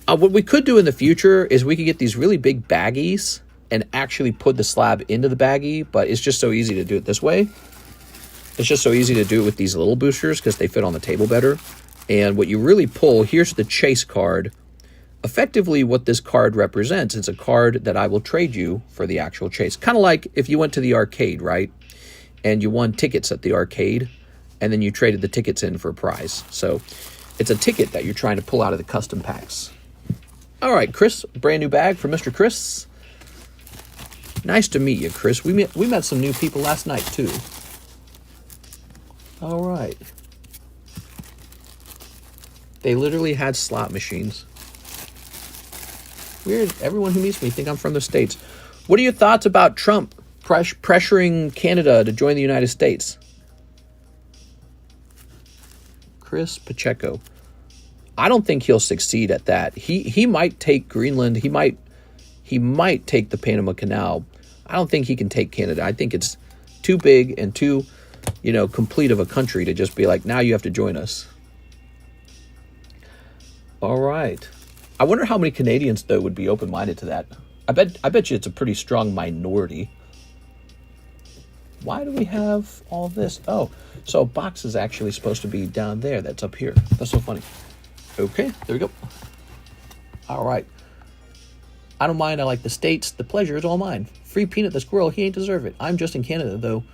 What we could do in the future is we could get these really big baggies and actually put the slab into the baggie, but it's just so easy to do it this way. It's just so easy to do it with these little boosters because they fit on the table better. And what you really pull, here's the chase card. Effectively, what this card represents, it's a card that I will trade you for the actual chase. Kind of like if you went to the arcade, right? And you won tickets at the arcade, and then you traded the tickets in for a prize. So it's a ticket that you're trying to pull out of the custom packs. All right, Chris, brand new bag for Mr. Chris. Nice to meet you, Chris. We met some new people last night, too. All right. They literally had slot machines. Weird. Everyone who meets me think I'm from the States. What are your thoughts about Trump pressuring Canada to join the United States? Chris Pacheco. I don't think he'll succeed at that. He might take Greenland. He might take the Panama Canal. I don't think he can take Canada. I think it's too big and too, complete of a country to just be like, now you have to join us. All right. I wonder how many Canadians, though, would be open-minded to that. I bet you it's a pretty strong minority. Why do we have all this? Oh, so a box is actually supposed to be down there. That's up here. That's so funny. Okay, there we go. All right. I don't mind. I like the States. The pleasure is all mine. Free Peanut the squirrel. He ain't deserve it. I'm just in Canada, though.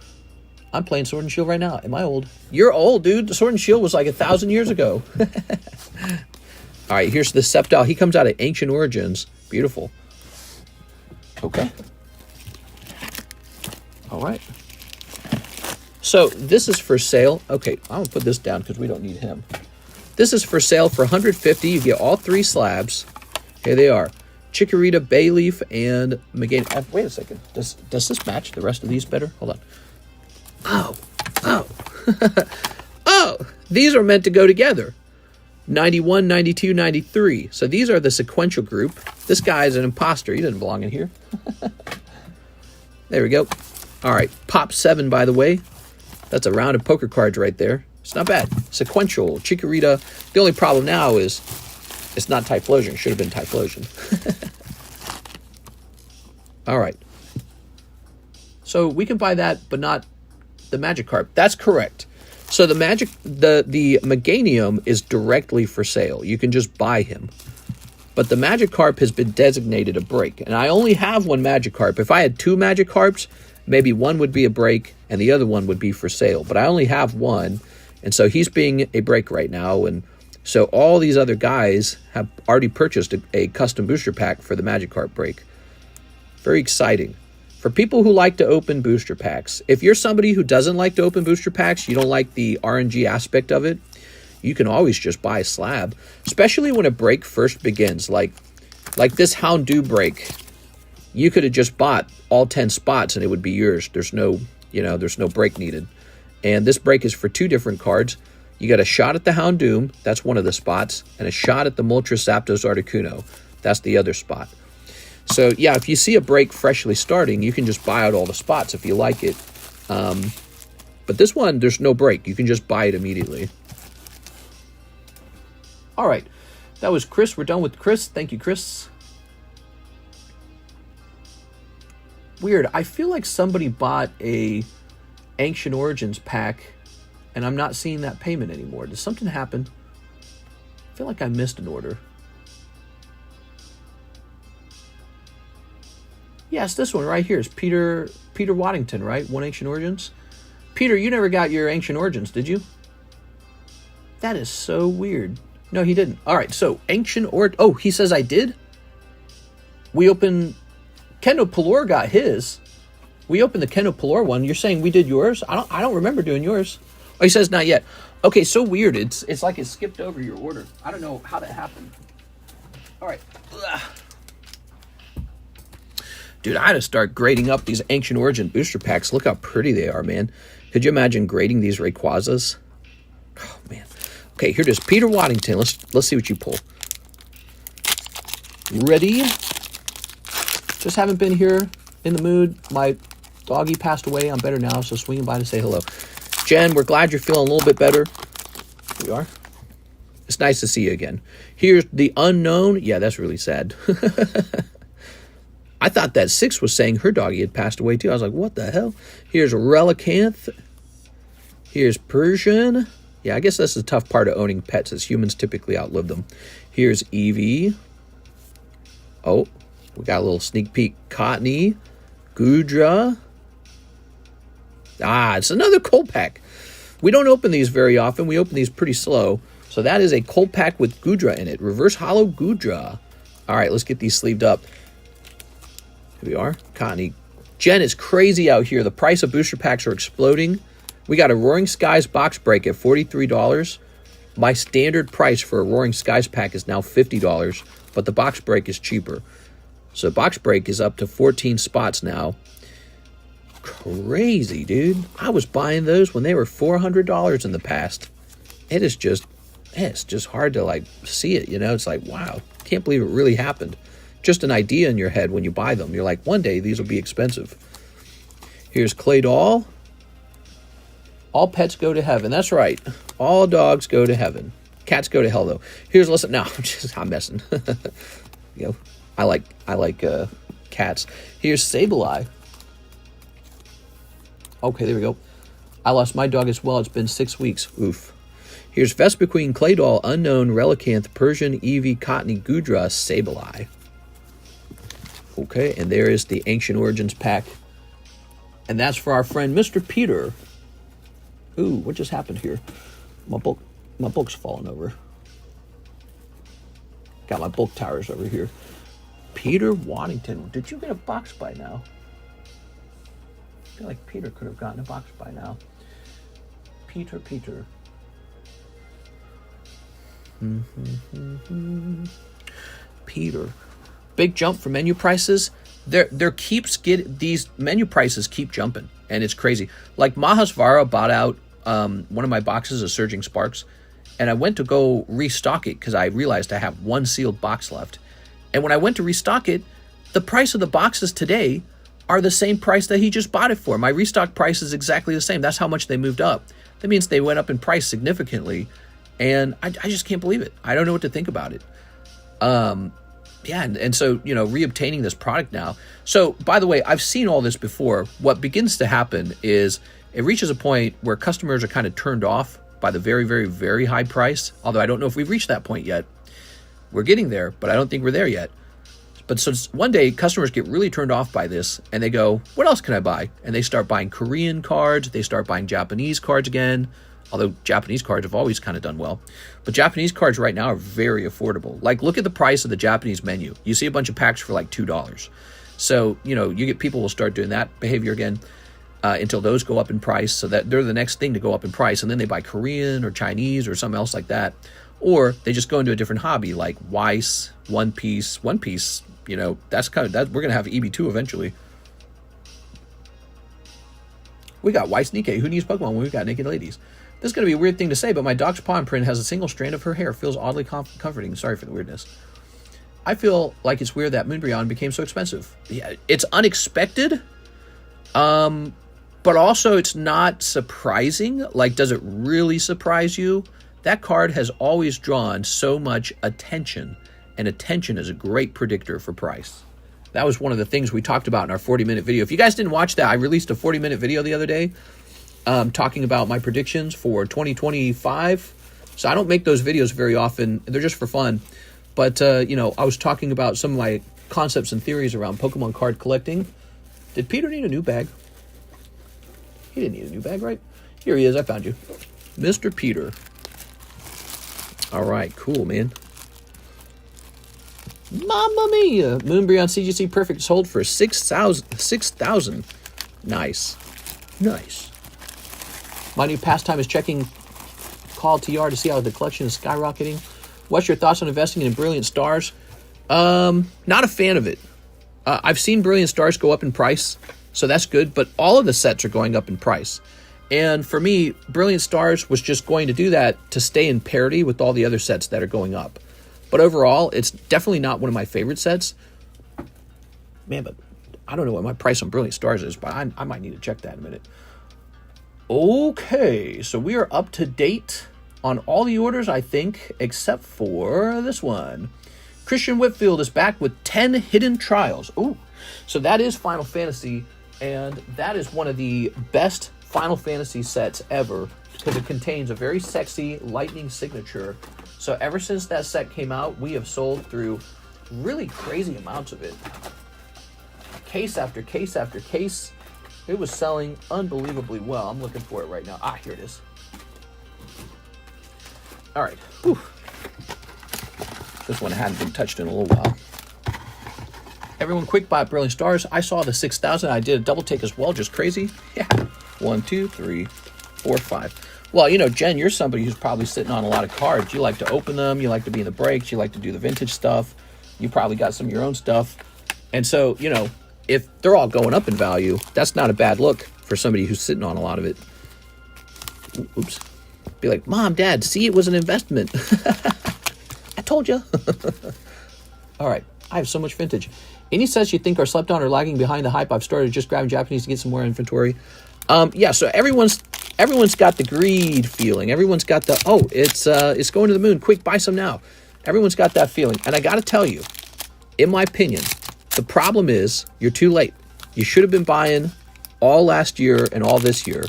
I'm playing Sword and Shield right now. Am I old? You're old, dude. The Sword and Shield was like 1,000 years ago. All right, here's the Sceptile. He comes out of Ancient Origins. Beautiful. Okay. All right. So this is for sale. Okay, I'm going to put this down because we don't need him. This is for sale for $150. You get all 3 slabs. Here they are. Chikorita, Bayleaf, and Meganium. Wait a second. Does this match the rest of these better? Hold on. Oh. Oh, these are meant to go together. 91, 92, 93. So these are the sequential group. This guy is an imposter. He doesn't belong in here. There we go. All right. Pop 7, by the way. That's a round of poker cards right there. It's not bad. Sequential, Chikorita. The only problem now is it's not Typhlosion. It should have been Typhlosion. All right. So we can buy that, but not the Magikarp. That's correct. So the Meganium is directly for sale. You can just buy him. But the Magikarp has been designated a break. And I only have 1 Magikarp. If I had 2 Magikarps, maybe one would be a break and the other one would be for sale. But I only have 1. And so he's being a break right now. And so all these other guys have already purchased a custom booster pack for the Magikarp break. Very exciting. For people who like to open booster packs, if you're somebody who doesn't like to open booster packs, you don't like the RNG aspect of it, you can always just buy a slab, especially when a break first begins. Like this Houndoom break, you could have just bought all 10 spots and it would be yours. There's no break needed. And this break is for 2 different cards. You got a shot at the Houndoom, that's one of the spots, and a shot at the Moltres Zapdos Articuno, that's the other spot. So, yeah, if you see a break freshly starting, you can just buy out all the spots if you like it. But this one, there's no break. You can just buy it immediately. All right. That was Chris. We're done with Chris. Thank you, Chris. Weird. I feel like somebody bought a Ancient Origins pack, and I'm not seeing that payment anymore. Did something happen? I feel like I missed an order. Yes, this one right here is Peter Waddington, right? One Ancient Origins. Peter, you never got your Ancient Origins, did you? That is so weird. No, he didn't. All right, so Ancient Oh, he says I did? We opened... Kendo Pelor got his. We opened the Kendo Pelor one. You're saying we did yours? I don't remember doing yours. Oh, he says not yet. Okay, so weird. It's like it skipped over your order. I don't know how that happened. All right. Ugh. Dude, I had to start grading up these Ancient Origin booster packs. Look how pretty they are, man. Could you imagine grading these Rayquazas? Oh, man. Okay, here it is. Peter Waddington. Let's see what you pull. Ready? Just haven't been here in the mood. My doggy passed away. I'm better now, so swinging by to say hello. Jen, we're glad you're feeling a little bit better. Here we are. It's nice to see you again. Here's the unknown. Yeah, that's really sad. I thought that 6 was saying her doggy had passed away too. I was like, what the hell? Here's Relicanth. Here's Persian. Yeah, I guess that's the tough part of owning pets, is humans typically outlive them. Here's Eevee. Oh, we got a little sneak peek. Cottony. Gudra. Ah, it's another cold pack. We don't open these very often. We open these pretty slow. So that is a cold pack with Gudra in it. Reverse Holo Gudra. All right, let's get these sleeved up. Here we are. Cottony. Jen, it's crazy out here. The price of booster packs are exploding. We got a Roaring Skies box break at $43. My standard price for a Roaring Skies pack is now $50, but the box break is cheaper. So box break is up to 14 spots now. Crazy, dude. I was buying those when they were $400 in the past. It's just hard to like see it, you know? It's like, wow, can't believe it really happened. Just an idea in your head when you buy them. You're like, one day these will be expensive. Here's Claydol. All pets go to heaven. That's right. All dogs go to heaven. Cats go to hell, though. Here's listen. No, I'm messing. You know, I like cats. Here's Sableye. Okay, there we go. I lost my dog as well. It's been 6 weeks. Oof. Here's Vespiquen, Claydol, Unknown, Relicanth, Persian, Eevee, Cottony, Gudra, Sableye. Okay, and there is the Ancient Origins pack. And that's for our friend Mr. Peter. Ooh, what just happened here? My book's falling over. Got my book towers over here. Peter Waddington. Did you get a box by now? I feel like Peter could have gotten a box by now. Peter. Peter. Big jump for menu prices. These menu prices keep jumping, and it's crazy. Like Mahasvara bought out one of my boxes of Surging Sparks, and I went to go restock it because I realized I have one sealed box left. And when I went to restock it, the price of the boxes today are the same price that he just bought it for. My restock price is exactly the same. That's how much they moved up. That means they went up in price significantly, and I just can't believe it. I don't know what to think about it. Yeah, and so, you know, reobtaining this product now. So, by the way, I've seen all this before. What begins to happen is it reaches a point where customers are kind of turned off by the very, very, very high price. Although I don't know if we've reached that point yet. We're getting there, but I don't think we're there yet. But so one day, customers get really turned off by this, and they go, what else can I buy? And they start buying Korean cards. They start buying Japanese cards again. Although Japanese cards have always kind of done well. But Japanese cards right now are very affordable. Like, look at the price of the Japanese menu. You see a bunch of packs for like $2. So, you know, you get people will start doing that behavior again until those go up in price. So that they're the next thing to go up in price. And then they buy Korean or Chinese or something else like that. Or they just go into a different hobby like Weiss, One Piece. One Piece, you know, that's kind of that. We're going to have EB2 eventually. We got Weiss Nikkei. Who needs Pokemon when we've got naked ladies? This is going to be a weird thing to say, but my dog's paw imprint has a single strand of her hair. Feels oddly comforting. Sorry for the weirdness. I feel like it's weird that Moonbryon became so expensive. Yeah, it's unexpected, but also it's not surprising. Like, does it really surprise you? That card has always drawn so much attention, and attention is a great predictor for price. That was one of the things we talked about in our 40-minute video. If you guys didn't watch that, I released a 40-minute video the other day talking about my predictions for 2025. So I don't make those videos very often. They're just for fun. But, you know, I was talking about some of my concepts and theories around Pokemon card collecting. Did Peter need a new bag? He didn't need a new bag, right? Here he is. I found you. Mr. Peter. All right. Cool, man. Mamma mia. Moonbreon CGC Perfect sold for 6,000. Nice. Nice. My new pastime is checking Call TR to see how the collection is skyrocketing. What's your thoughts on investing in Brilliant Stars? Not a fan of it. I've seen Brilliant Stars go up in price, so that's good, but all of the sets are going up in price. And for me, Brilliant Stars was just going to do that to stay in parity with all the other sets that are going up. But overall, it's definitely not one of my favorite sets. Man, but I don't know what my price on Brilliant Stars is, but I might need to check that in a minute. Okay, so we are up to date on all the orders, I think, except for this one. Christian Whitfield is back with 10 Hidden Trials. Ooh, so that is Final Fantasy, and that is one of the best Final Fantasy sets ever because it contains a very sexy lightning signature. So ever since that set came out, we have sold through really crazy amounts of it. Case after case after case. It was selling unbelievably well. I'm looking for it right now. Ah, here it is. All right. Whew. This one hadn't been touched in a little while. Everyone quick buy Brilliant Stars. I saw the 6,000. I did a double take as well. Just crazy. Yeah. 1, 2, 3, 4, 5. Well, you know, Jen, you're somebody who's probably sitting on a lot of cards. You like to open them. You like to be in the breaks. You like to do the vintage stuff. You probably got some of your own stuff. And so, you know, if they're all going up in value, that's not a bad look for somebody who's sitting on a lot of it. Oops. Be like, Mom, Dad, see, it was an investment. I told you. All right. I have so much vintage. Any sets you think are slept on or lagging behind the hype? I've started just grabbing Japanese to get some more inventory. Yeah, so everyone's got the greed feeling. Everyone's got the, it's going to the moon. Quick, buy some now. Everyone's got that feeling. And I got to tell you, in my opinion, the problem is you're too late. You should have been buying all last year and all this year.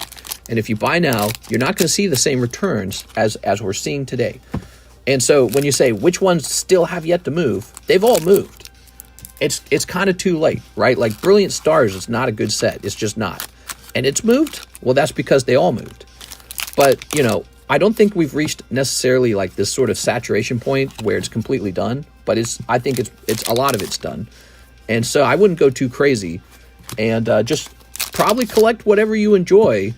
And if you buy now, you're not going to see the same returns as we're seeing today. And so when you say which ones still have yet to move, they've all moved. It's kind of too late, right? Like Brilliant Stars is not a good set. It's just not. And it's moved? Well, that's because they all moved. But, you know, I don't think we've reached necessarily like this sort of saturation point where it's completely done. But I think it's a lot of it's done. And so I wouldn't go too crazy. And just probably collect whatever you enjoy.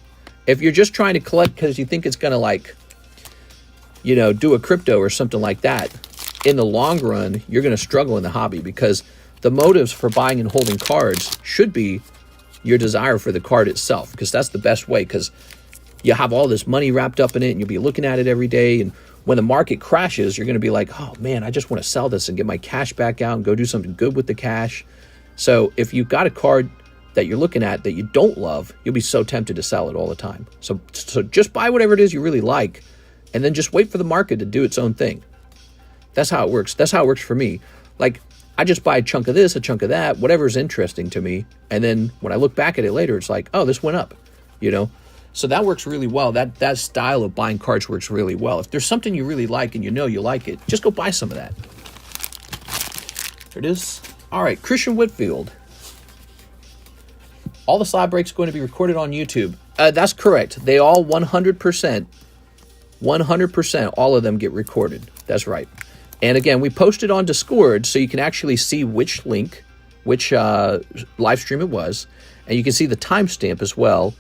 If you're just trying to collect because you think it's going to like, you know, do a crypto or something like that, in the long run, you're going to struggle in the hobby because the motives for buying and holding cards should be your desire for the card itself, because that's the best way, because you have all this money wrapped up in it and you'll be looking at it every day. And when the market crashes, you're going to be like, oh man, I just want to sell this and get my cash back out and go do something good with the cash. So if you've got a card that you're looking at that you don't love, you'll be so tempted to sell it all the time. So just buy whatever it is you really like and then just wait for the market to do its own thing. That's how it works. That's how it works for me. Like, I just buy a chunk of this, a chunk of that, whatever's interesting to me. And then when I look back at it later, it's like, oh, this went up, you know? So that works really well. That style of buying cards works really well. If there's something you really like and you know you like it, just go buy some of that. There it is. All right, Christian Whitfield. All the slab breaks going to be recorded on YouTube. That's correct. They all 100%, all of them get recorded. That's right. And again, we posted on Discord so you can actually see which link, which live stream it was, and you can see the timestamp as well.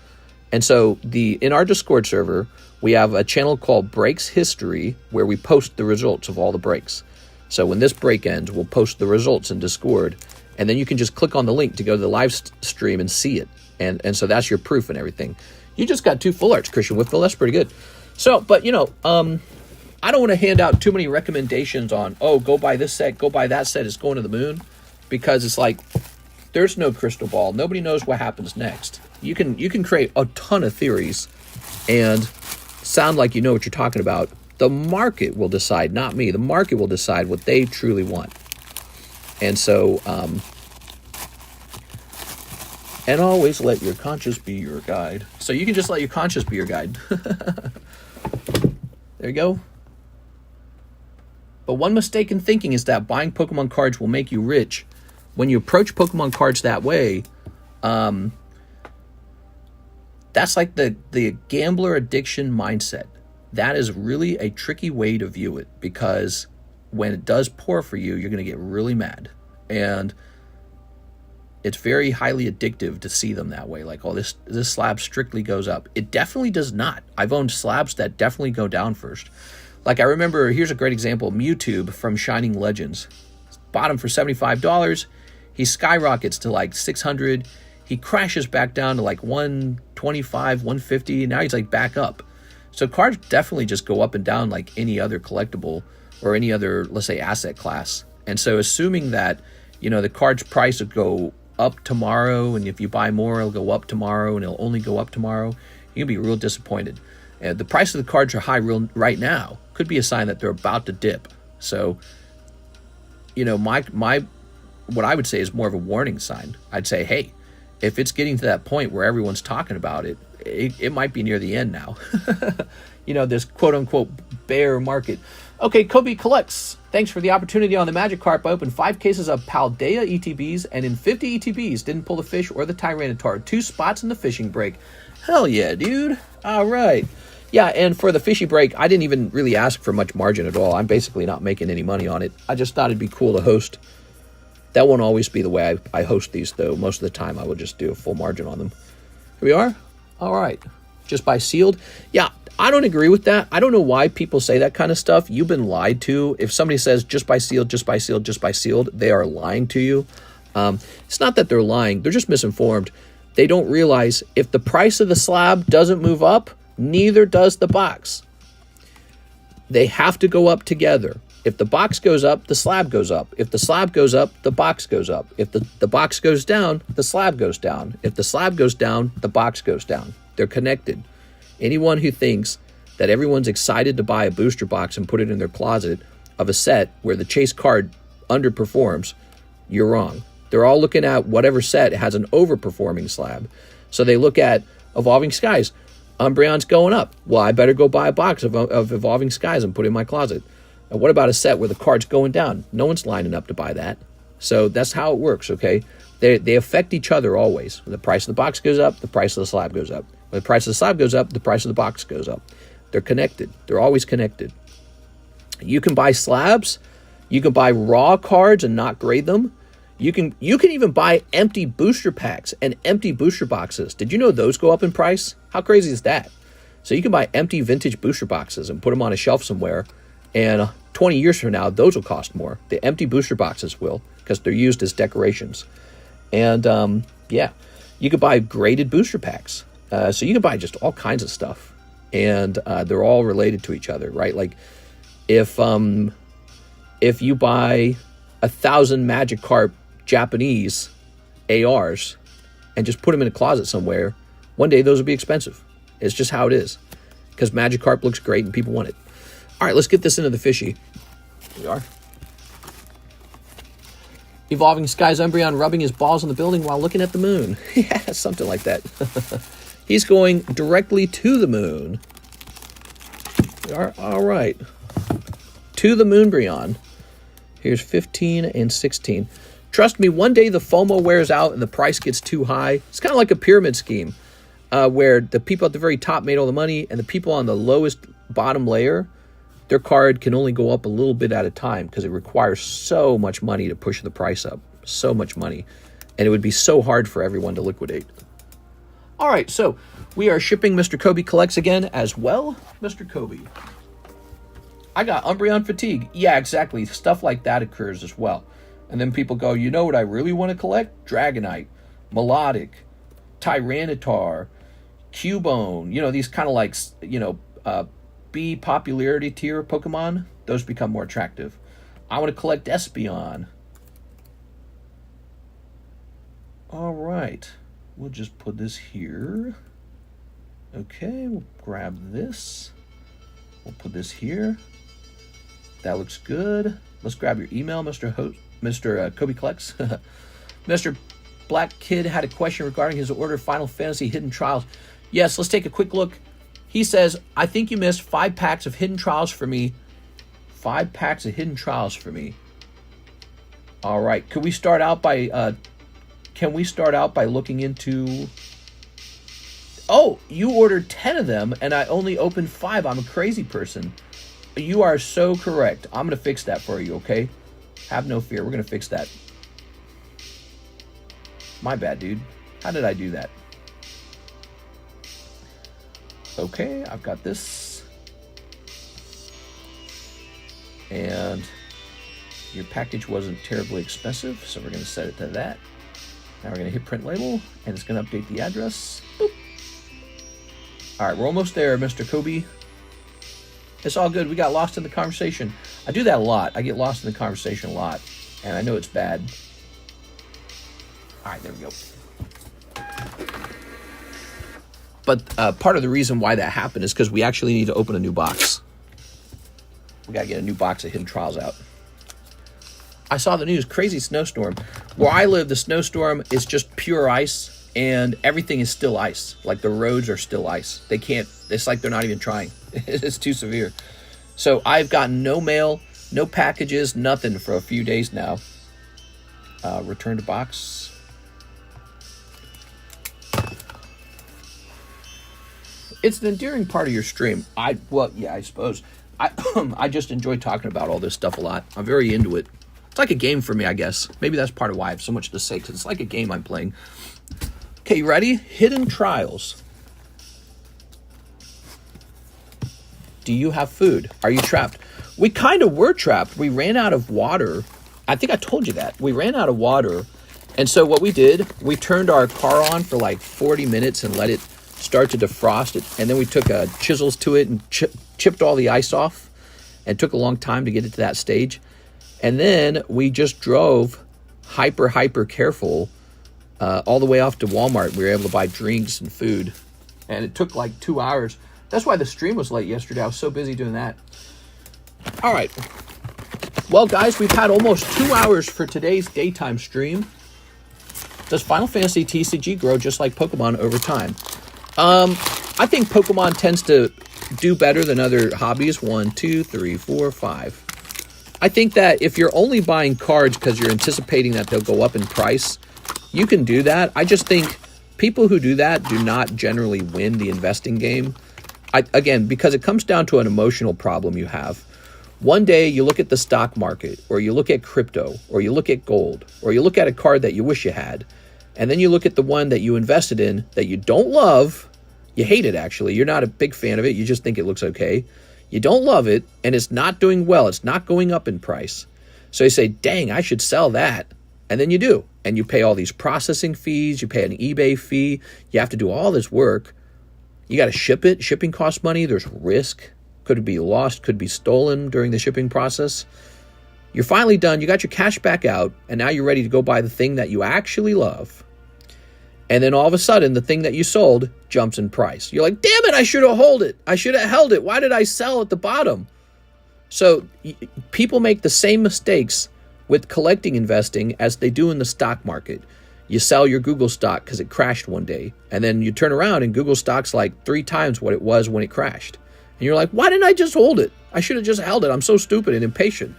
And so in our Discord server, we have a channel called Breaks History where we post the results of all the breaks. So when this break ends, we'll post the results in Discord, and then you can just click on the link to go to the live stream and see it. And so that's your proof and everything. You just got 2 full arts, Christian Whitfield. That's pretty good. So, but you know, I don't want to hand out too many recommendations on, oh, go buy this set, go buy that set, it's going to the moon, because it's like, there's no crystal ball. Nobody knows what happens next. You can create a ton of theories and sound like you know what you're talking about. The market will decide, not me. The market will decide what they truly want. And so And always let your conscience be your guide. So you can just let your conscience be your guide. There you go. But one mistaken thinking is that buying Pokemon cards will make you rich. When you approach Pokemon cards that way, that's like the gambler addiction mindset. That is really a tricky way to view it, because when it does pour for you, you're going to get really mad. And it's very highly addictive to see them that way. Like, oh, this slab strictly goes up. It definitely does not. I've owned slabs that definitely go down first. Like, I remember, here's a great example, Mewtwo from Shining Legends. Bought him for $75. He skyrockets to like 600. He crashes back down to like 125, 150. Now he's like back up. So cards definitely just go up and down like any other collectible or any other, let's say, asset class. And so assuming that, you know, the card's price will go up tomorrow, and if you buy more, it'll go up tomorrow, and it'll only go up tomorrow, you'll be real disappointed. And the price of the cards are high right now. Could be a sign that they're about to dip. So, you know, my what I would say is more of a warning sign. I'd say, hey, if it's getting to that point where everyone's talking about it, it might be near the end now. You know, this quote-unquote bear market. Okay, Kobe Collects. Thanks for the opportunity on the Magikarp. I opened 5 cases of Paldea ETBs, and in 50 ETBs, didn't pull the fish or the Tyranitar. 2 spots in the fishing break. Hell yeah, dude. All right. Yeah, and for the fishy break, I didn't even really ask for much margin at all. I'm basically not making any money on it. I just thought it'd be cool to host. That won't always be the way I host these, though. Most of the time, I will just do a full margin on them. Here we are. All right. Just buy sealed. Yeah, I don't agree with that. I don't know why people say that kind of stuff. You've been lied to. If somebody says just buy sealed, just buy sealed, just buy sealed, they are lying to you. It's not that they're lying. They're just misinformed. They don't realize if the price of the slab doesn't move up, neither does the box. They have to go up together. If the box goes up, the slab goes up. If the slab goes up, the box goes up. If the box goes down, the slab goes down. If the slab goes down, the box goes down. They're connected. Anyone who thinks that everyone's excited to buy a booster box and put it in their closet of a set where the chase card underperforms, you're wrong. They're all looking at whatever set has an overperforming slab. So they look at Evolving Skies. Umbreon's going up. Well, I better go buy a box of Evolving Skies and put it in my closet. And what about a set where the card's going down? No one's lining up to buy that. So that's how it works, okay? They affect each other always. When the price of the box goes up, the price of the slab goes up. When the price of the slab goes up, the price of the box goes up. They're connected. They're always connected. You can buy slabs. You can buy raw cards and not grade them. You can even buy empty booster packs and empty booster boxes. Did you know those go up in price? How crazy is that? So you can buy empty vintage booster boxes and put them on a shelf somewhere, and 20 years from now, those will cost more. The empty booster boxes will, because they're used as decorations. And yeah, you could buy graded booster packs. So you can buy just all kinds of stuff, and they're all related to each other, right? Like if you buy 1,000 Magikarp Japanese ARs and just put them in a closet somewhere, one day those will be expensive. It's just how it is, because Magikarp looks great and people want it. All right, let's get this into the fishy. Here we are. Evolving Skies Umbreon rubbing his balls on the building while looking at the moon. Yeah, something like that. He's going directly to the moon. We are, all right. To the Moonbreon. Here's 15 and 16. Trust me, one day the FOMO wears out and the price gets too high. It's kind of like a pyramid scheme where the people at the very top made all the money and the people on the lowest bottom layer, their card can only go up a little bit at a time because it requires so much money to push the price up. So much money. And it would be so hard for everyone to liquidate. All right, so we are shipping Mr. Kobe Collects again as well. Mr. Kobe. I got Umbreon fatigue. Yeah, exactly. Stuff like that occurs as well. And then people go, you know what I really want to collect? Dragonite, Melodic, Tyranitar, Cubone. You know, these kind of like, you know, B popularity tier Pokemon. Those become more attractive. I want to collect Espeon. All right. We'll just put this here. Okay, we'll grab this. We'll put this here. That looks good. Let's grab your email, Mr. Kobe Collects. Mr. Black Kid had a question regarding his order of Final Fantasy Hidden Trials. Yes, let's take a quick look. He says, I think you missed 5 packs of Hidden Trials for me. 5 packs of Hidden Trials for me. All right. Can we start out by looking into... Oh, you ordered 10 of them, and I only opened 5. I'm a crazy person. You are so correct. I'm going to fix that for you, okay? Have no fear. We're going to fix that. My bad, dude. How did I do that? Okay, I've got this. And your package wasn't terribly expensive, so we're going to set it to that. Now we're going to hit print label, and it's going to update the address. Boop. All right, we're almost there, Mr. Kobe. It's all good. We got lost in the conversation. I do that a lot. I get lost in the conversation a lot, and I know it's bad. All right, there we go. But part of the reason why that happened is because we actually need to open a new box. We got to get a new box of Hidden Trials out. I saw the news, crazy snowstorm. Where I live, the snowstorm is just pure ice, and everything is still ice. Like the roads are still ice. They can't, it's like they're not even trying. It's too severe. So I've gotten no mail, no packages, nothing for a few days now. Return to box. It's an endearing part of your stream. Well, yeah, I suppose. I just enjoy talking about all this stuff a lot. I'm very into it. It's like a game for me, I guess. Maybe that's part of why I have so much to say, because it's like a game I'm playing. Okay, you ready? Hidden Trials. Do you have food? Are you trapped? We kind of were trapped. We ran out of water. I think I told you that. We ran out of water. And so what we did, we turned our car on for like 40 minutes and let it start to defrost it, and then we took chisels to it and chipped all the ice off, and took a long time to get it to that stage. And then we just drove hyper careful all the way off to Walmart. We were able to buy drinks and food, and it took like 2 hours. That's why the stream was late yesterday. I was so busy doing that. All right. Well, guys, we've had almost 2 hours for today's daytime stream. Does Final Fantasy TCG grow just like Pokemon over time? I think Pokemon tends to do better than other hobbies. 1, 2, 3, 4, 5. I think that if you're only buying cards because you're anticipating that they'll go up in price, you can do that. I just think people who do that do not generally win the investing game. Again, because it comes down to an emotional problem you have. One day you look at the stock market, or you look at crypto, or you look at gold, or you look at a card that you wish you had, and then you look at the one that you invested in that you don't love. You hate it, actually. You're not a big fan of it. You just think it looks okay. You don't love it, and it's not doing well. It's not going up in price. So you say, dang, I should sell that. And then you do. And you pay all these processing fees. You pay an eBay fee. You have to do all this work. You got to ship it. Shipping costs money. There's risk. Could be lost. Could be stolen during the shipping process. You're finally done. You got your cash back out. And now you're ready to go buy the thing that you actually love. And then all of a sudden, the thing that you sold jumps in price. You're like, damn it, I should have held it. I should have held it. Why did I sell at the bottom? So people make the same mistakes with collecting investing as they do in the stock market. You sell your Google stock because it crashed one day. And then you turn around and Google stock's like 3 times what it was when it crashed. And you're like, why didn't I just hold it? I should have just held it. I'm so stupid and impatient.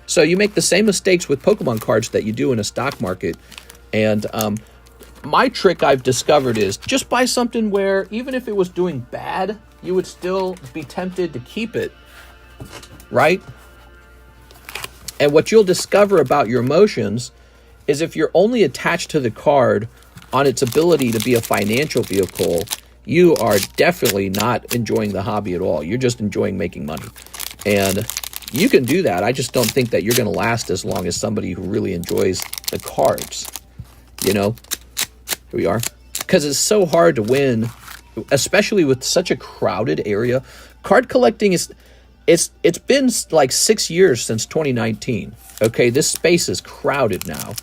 So you make the same mistakes with Pokemon cards that you do in a stock market. And my trick I've discovered is just buy something where even if it was doing bad, you would still be tempted to keep it, right? And what you'll discover about your emotions is if you're only attached to the card on its ability to be a financial vehicle, you are definitely not enjoying the hobby at all. You're just enjoying making money. And you can do that. I just don't think that you're going to last as long as somebody who really enjoys the cards, you know? Here we are. Because it's so hard to win, especially with such a crowded area. Card collecting is, it's been like 6 years since 2019. Okay, this space is crowded now.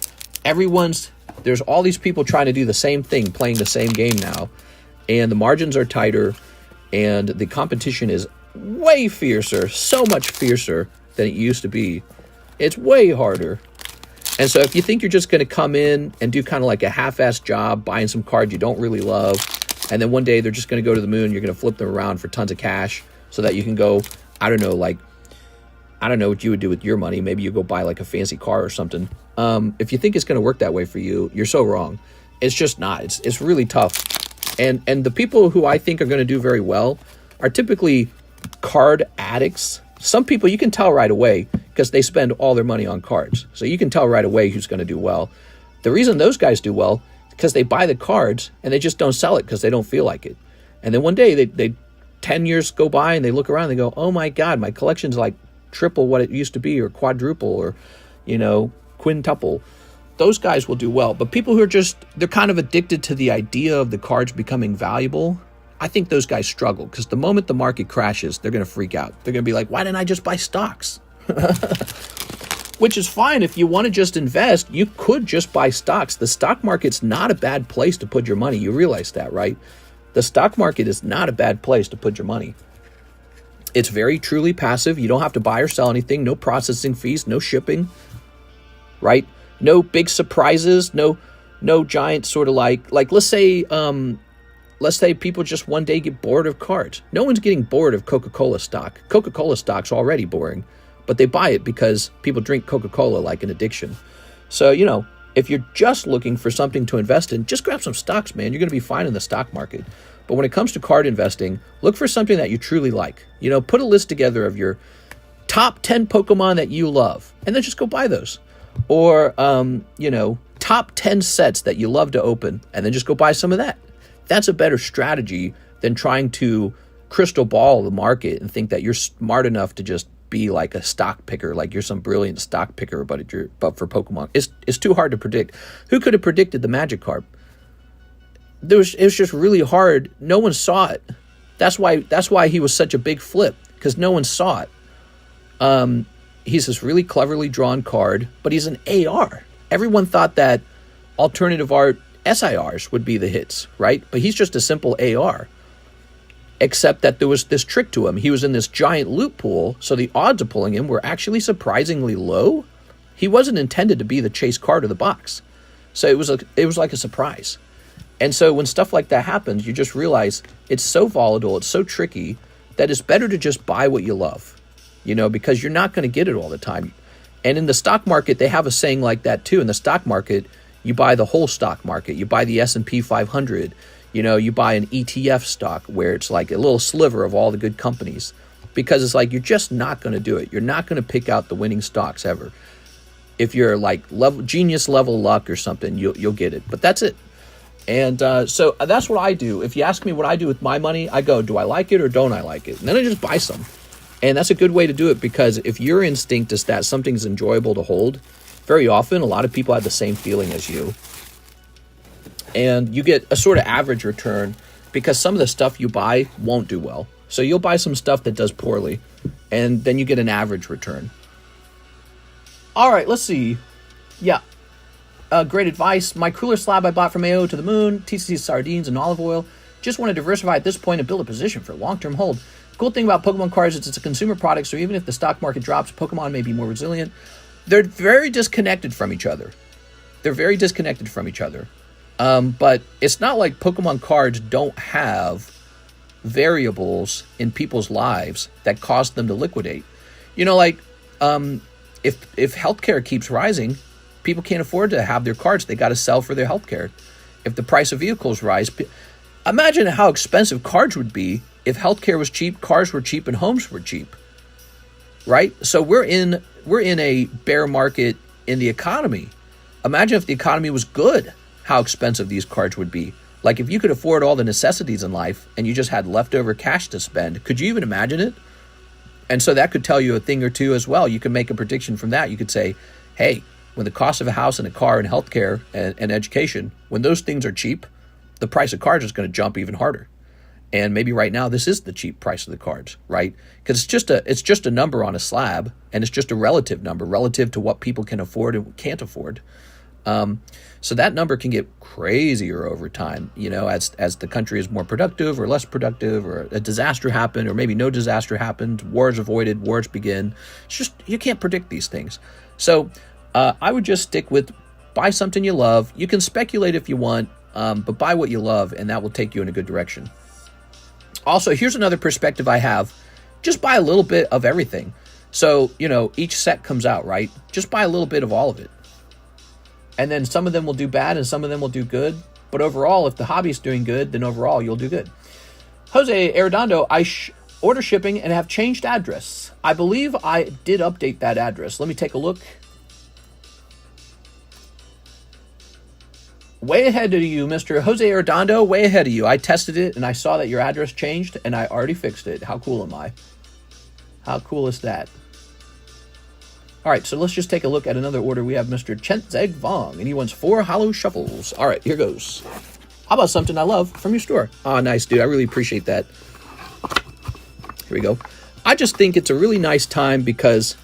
There's all these people trying to do the same thing, playing the same game now. And the margins are tighter, and the competition is way fiercer, so much fiercer than it used to be. It's way harder. And so if you think you're just going to come in and do kind of like a half-assed job buying some cards you don't really love, and then one day they're just going to go to the moon, you're going to flip them around for tons of cash so that you can go, I don't know, like, I don't know what you would do with your money. Maybe you go buy like a fancy car or something. If you think it's going to work that way for you, you're so wrong. It's just not. It's really tough. And the people who I think are going to do very well are typically card addicts. Some people you can tell right away because they spend all their money on cards. So you can tell right away who's going to do well. The reason those guys do well is because they buy the cards and they just don't sell it because they don't feel like it. And then one day they 10 years go by and they look around and they go, oh my God, my collection's like triple what it used to be, or quadruple, or, you know, quintuple. Those guys will do well. But people who are just, they're kind of addicted to the idea of the cards becoming valuable, I think those guys struggle, because the moment the market crashes, they're going to freak out. They're going to be like, why didn't I just buy stocks? Which is fine. If you want to just invest, you could just buy stocks. The stock market's not a bad place to put your money. You realize that, right? The stock market is not a bad place to put your money. It's very truly passive. You don't have to buy or sell anything. No processing fees, no shipping, right? No big surprises, no giant sort of like let's say people just one day get bored of cards. No one's getting bored of Coca-Cola stock. Coca-Cola stock's already boring, but they buy it because people drink Coca-Cola like an addiction. So, you know, if you're just looking for something to invest in, just grab some stocks, man. You're going to be fine in the stock market. But when it comes to card investing, look for something that you truly like. You know, put a list together of your top 10 Pokemon that you love, and then just go buy those. Or, you know, top 10 sets that you love to open, and then just go buy some of that. That's a better strategy than trying to crystal ball the market and think that you're smart enough to just be like a stock picker, like you're some brilliant stock picker, but for Pokemon. It's too hard to predict. Who could have predicted the Magikarp? It was just really hard. No one saw it. That's why he was such a big flip, because no one saw it. He's this really cleverly drawn card, but he's an AR. Everyone thought that alternative art SIRs would be the hits, right? But he's just a simple AR. Except that there was this trick to him. He was in this giant loot pool, so the odds of pulling him were actually surprisingly low. He wasn't intended to be the chase card of the box. So it was like a surprise. And so when stuff like that happens, you just realize it's so volatile, it's so tricky, that it's better to just buy what you love, you know, because you're not going to get it all the time. And in the stock market, they have a saying like that too. In the stock market, you buy the whole stock market. You buy the S&P 500. You know, you buy an ETF stock where it's like a little sliver of all the good companies, because it's like you're just not going to do it. You're not going to pick out the winning stocks ever. If you're like genius level luck or something, you'll get it. But that's it. And so that's what I do. If you ask me what I do with my money, I go, do I like it or don't I like it? And then I just buy some. And that's a good way to do it, because if your instinct is that something's enjoyable to hold, very often a lot of people have the same feeling as you. And you get a sort of average return, because some of the stuff you buy won't do well. So you'll buy some stuff that does poorly, and then you get an average return. All right, let's see. Yeah. Great advice. My cooler slab I bought from AO to the moon, TCC sardines and olive oil. Just want to diversify at this point and build a position for long-term hold. Cool thing about Pokemon cards is it's a consumer product, so even if the stock market drops, Pokemon may be more resilient. They're very disconnected from each other. But it's not like Pokemon cards don't have variables in people's lives that cause them to liquidate. You know, like if healthcare keeps rising, people can't afford to have their cards. They got to sell for their healthcare. If the price of vehicles rise, imagine how expensive cards would be if healthcare was cheap, cars were cheap, and homes were cheap. Right? So we're in a bear market in the economy. Imagine if the economy was good, how expensive these cards would be. Like if you could afford all the necessities in life and you just had leftover cash to spend, could you even imagine it? And so that could tell you a thing or two as well. You can make a prediction from that. You could say, hey, when the cost of a house and a car and healthcare and education, when those things are cheap, the price of cards is going to jump even harder. And maybe right now this is the cheap price of the cards, right? Because it's just a number on a slab, and it's just a relative number relative to what people can afford and can't afford. So that number can get crazier over time, you know, as the country is more productive or less productive, or a disaster happened, or maybe no disaster happened, wars avoided, wars begin. It's just, you can't predict these things. So I would just stick with buy something you love. You can speculate if you want, but buy what you love, and that will take you in a good direction. Also, here's another perspective I have. Just buy a little bit of everything. So, you know, each set comes out, right? Just buy a little bit of all of it. And then some of them will do bad and some of them will do good. But overall, if the hobby's doing good, then overall you'll do good. Jose Arredondo, I order shipping and have changed address. I believe I did update that address. Let me take a look. Way ahead of you, Mr. Jose Arredondo, way ahead of you. I tested it and I saw that your address changed and I already fixed it. How cool am I? How cool is that? All right, so let's just take a look at another order. We have Mr. Chentzeg Vong, and he wants 4 hollow shuffles. All right, here goes. How about something I love from your store? Oh, nice, dude. I really appreciate that. Here we go. I just think it's a really nice time because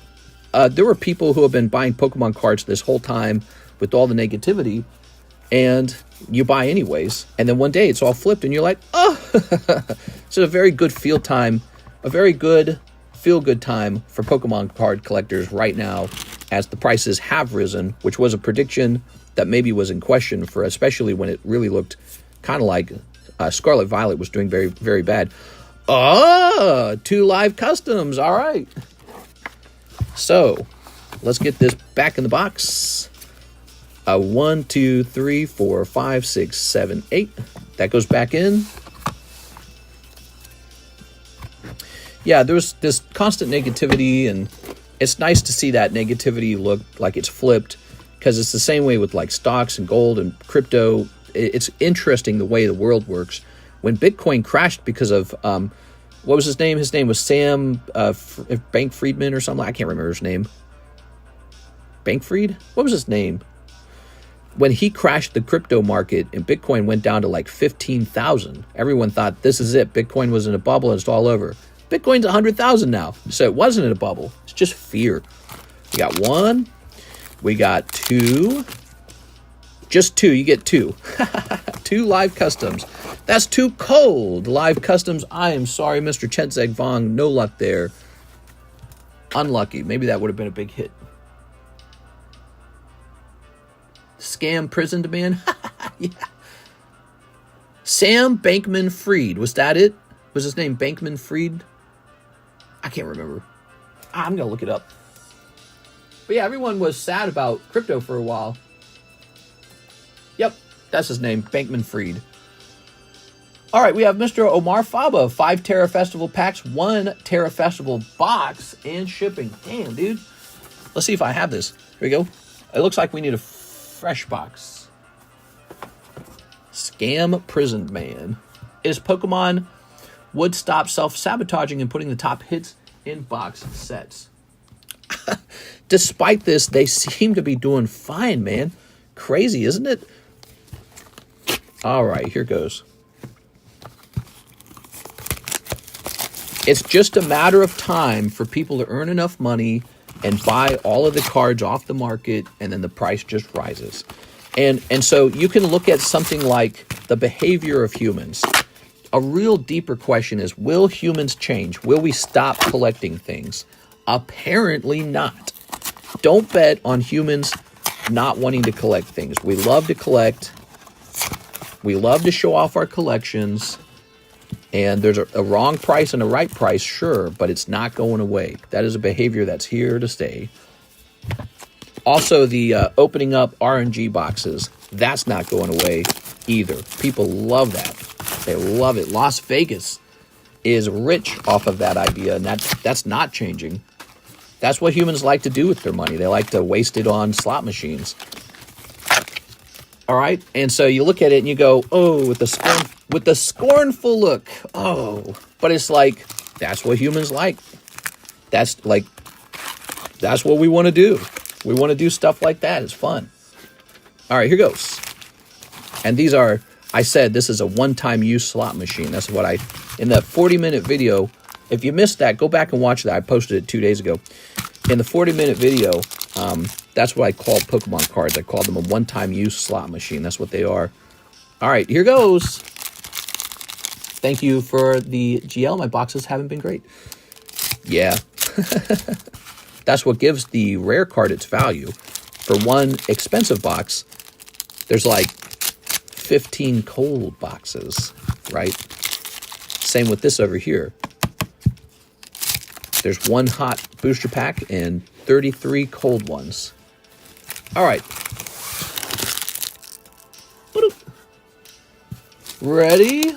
there were people who have been buying Pokemon cards this whole time with all the negativity, and you buy anyways. And then one day it's all flipped, and you're like, oh! It's a very good feel time, a very good feel-good time for Pokemon card collectors right now as the prices have risen, which was a prediction that maybe was in question for, especially when it really looked kind of like Scarlet Violet was doing very, very bad. 2 live customs. All right. So let's get this back in the box. 1, 2, 3, 4, 5, 6, 7, 8. That goes back in. Yeah, there's this constant negativity, and it's nice to see that negativity look like it's flipped, because it's the same way with like stocks and gold and crypto. It's interesting the way the world works. When Bitcoin crashed because of, what was his name? His name was Sam Bankman-Fried or something. I can't remember his name. Bankman-Fried? What was his name? When he crashed the crypto market and Bitcoin went down to like 15,000, everyone thought this is it. Bitcoin was in a bubble and it's all over. Bitcoin's 100,000 now, so it wasn't in a bubble. It's just fear. We got 1. We got 2. Just 2. You get 2. 2 live customs. That's too cold. Live customs. I am sorry, Mr. Chentzeg Vong. No luck there. Unlucky. Maybe that would have been a big hit. Scam prison demand. Yeah. Sam Bankman-Fried. Was that it? Was his name Bankman-Fried? I can't remember. I'm going to look it up. But yeah, everyone was sad about crypto for a while. Yep, that's his name, Bankman-Fried. All right, we have Mr. Omar Faba, 5 Terra Festival packs, 1 Terra Festival box, and shipping. Damn, dude. Let's see if I have this. Here we go. It looks like we need a fresh box. Scam Prisoned Man. Is Pokemon would stop self-sabotaging and putting the top hits in box sets. Despite this, they seem to be doing fine, man. Crazy, isn't it? All right, here goes. It's just a matter of time for people to earn enough money and buy all of the cards off the market, and then the price just rises. And so you can look at something like the behavior of humans. A real deeper question is, will humans change? Will we stop collecting things? Apparently not. Don't bet on humans not wanting to collect things. We love to collect. We love to show off our collections. And there's a wrong price and a right price, sure, but it's not going away. That is a behavior that's here to stay. Also, the opening up RNG boxes, that's not going away either. People love that. They love it. Las Vegas is rich off of that idea, and that's not changing. That's what humans like to do with their money. They like to waste it on slot machines. All right? And so you look at it and you go, oh, with the scornful look. Oh, but it's like, that's what humans like. That's what we want to do. We want to do stuff like that. It's fun. All right, here goes. And these are, I said this is a one-time use slot machine. That's what in the 40-minute video, if you missed that, go back and watch that. I posted it 2 days ago. In the 40-minute video, that's what I called Pokemon cards. I called them a one-time use slot machine. That's what they are. All right, here goes. Thank you for the GL. My boxes haven't been great. Yeah. That's what gives the rare card its value. for one expensive box, there's like 15 cold boxes, right? Same with this over here. There's one hot booster pack and 33 cold ones. All right. Ready?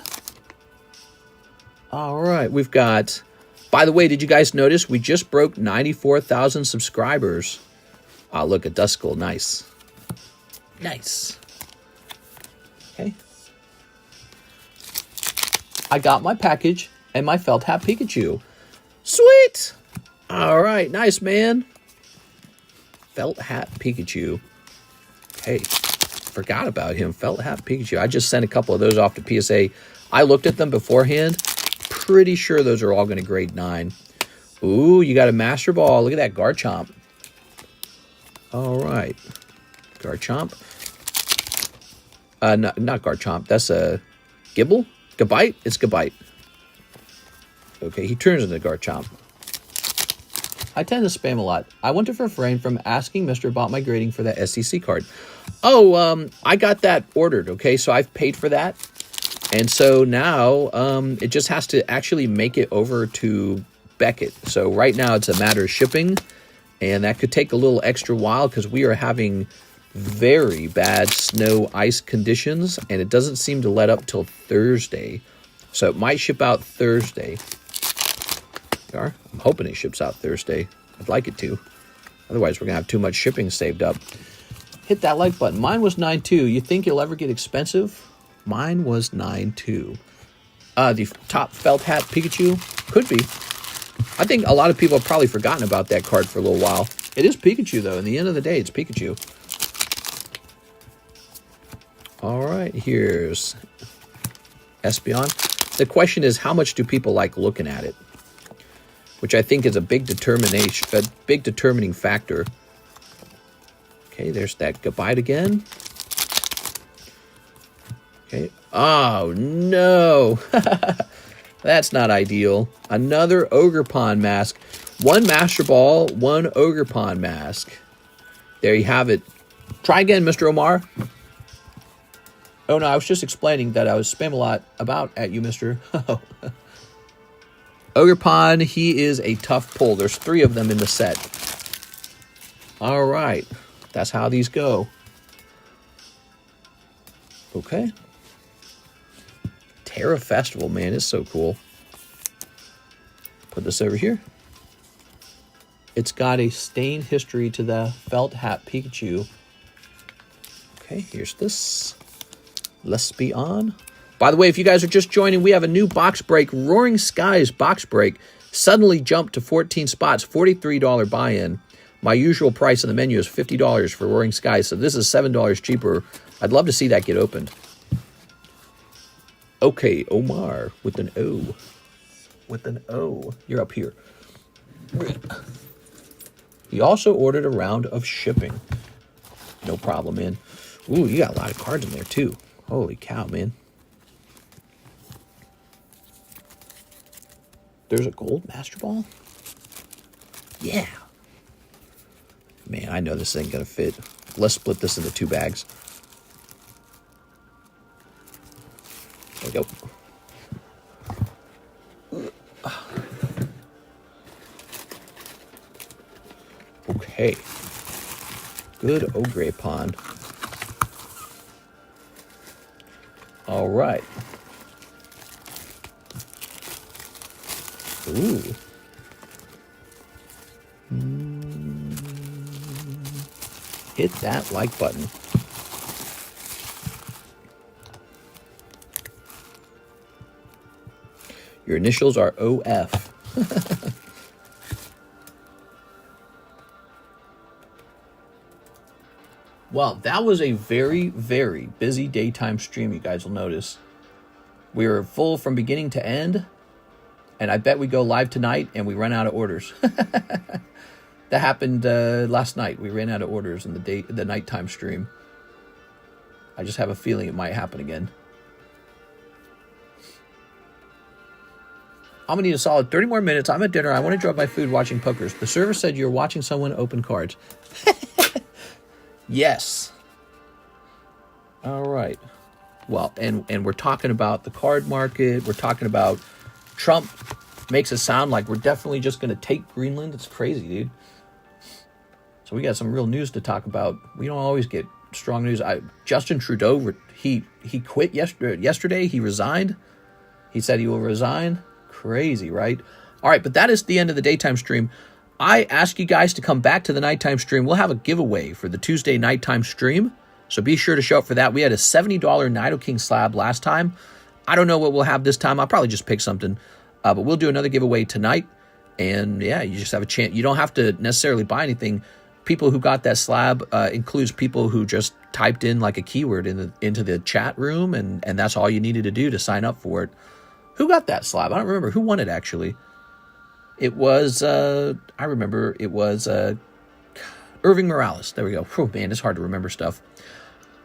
All right, we've got... By the way, did you guys notice we just broke 94,000 subscribers? Oh, look at Duskull. Nice. Nice. Okay. I got my package and my felt hat Pikachu. Sweet! All right, nice, man. Felt hat Pikachu. Hey, forgot about him. Felt hat Pikachu. I just sent a couple of those off to PSA. I looked at them beforehand. Pretty sure those are all going to grade 9. Ooh, you got a Master Ball. Look at that Garchomp. All right. Garchomp. Not Garchomp. That's a Gibble? Gabite? It's Gabite. Okay, he turns into Garchomp. I tend to spam a lot. I want to refrain from asking Mr. about my grading for that SCC card. Oh, I got that ordered, okay? So I've paid for that. And so now it just has to actually make it over to Beckett. So right now it's a matter of shipping. And that could take a little extra while because we are having very bad snow ice conditions. And it doesn't seem to let up till Thursday. So it might ship out Thursday. I'm hoping it ships out Thursday. I'd like it to. Otherwise, we're going to have too much shipping saved up. Hit that like button. Mine was 9.2. You think you'll ever get expensive? Mine was 9.2. The top felt hat Pikachu? Could be. I think a lot of people have probably forgotten about that card for a little while. It is Pikachu, though. In the end of the day, it's Pikachu. All right, here's Espeon. The question is, how much do people like looking at it? Which I think is a big determining factor. Okay, there's that Gabite again. Okay. Oh, no. That's not ideal. Another Ogerpon mask. One Master Ball, one Ogerpon mask. There you have it. Try again, Mr. Omar. Oh, no, I was just explaining that I was spam a lot about at you, Mr. Ogerpon, he is a tough pull. There's 3 of them in the set. All right. That's how these go. Okay. Terra Festival, man, it's so cool. Put this over here. It's got a stained history to the felt hat Pikachu. Okay, here's this. Let's be on. By the way, if you guys are just joining, we have a new box break. Roaring Skies box break suddenly jumped to 14 spots, $43 buy-in. My usual price on the menu is $50 for Roaring Skies, so this is $7 cheaper. I'd love to see that get opened. Okay, Omar with an O. With an O. You're up here. He also ordered a round of shipping. No problem, man. Ooh, you got a lot of cards in there, too. Holy cow, man. There's a gold Master Ball? Yeah. Man, I know this ain't gonna fit. Let's split this into 2 bags. There we go. Okay. Good Ogerpon. All right. Ooh. Hit that like button. Your initials are OF. Well, that was a very, very busy daytime stream, you guys will notice. We were full from beginning to end, and I bet we go live tonight and we run out of orders. That happened last night. We ran out of orders in the nighttime stream. I just have a feeling it might happen again. I'm going to need a solid 30 more minutes. I'm at dinner. I want to enjoy my food watching pokers. The server said you're watching someone open cards. Yes. All right. Well, and we're talking about the card market. We're talking about Trump makes it sound like we're definitely just going to take Greenland. It's crazy, dude. So we got some real news to talk about. We don't always get strong news. Justin Trudeau, he quit yesterday. He resigned. He said he will resign. Crazy, right? All right, but that is the end of the daytime stream. I ask you guys to come back to the nighttime stream. We'll have a giveaway for the Tuesday nighttime stream. So be sure to show up for that. We had a $70 Nido King slab last time. I don't know what we'll have this time. I'll probably just pick something. But we'll do another giveaway tonight. And yeah, you just have a chance. You don't have to necessarily buy anything. People who got that slab includes people who just typed in like a keyword into the chat room. And that's all you needed to do to sign up for it. Who got that slab? I don't remember. Who won it, actually? It was, I remember, it was Irving Morales. There we go. Oh, man, it's hard to remember stuff.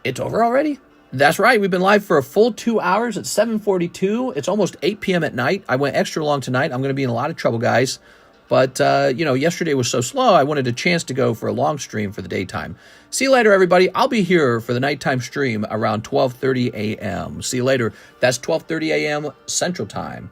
It's over already? That's right. We've been live for a full 2 hours at 7:42. It's almost 8 p.m. at night. I went extra long tonight. I'm going to be in a lot of trouble, guys. But, yesterday was so slow, I wanted a chance to go for a long stream for the daytime. See you later, everybody. I'll be here for the nighttime stream around 12:30 a.m. See you later. That's 12:30 a.m. Central Time.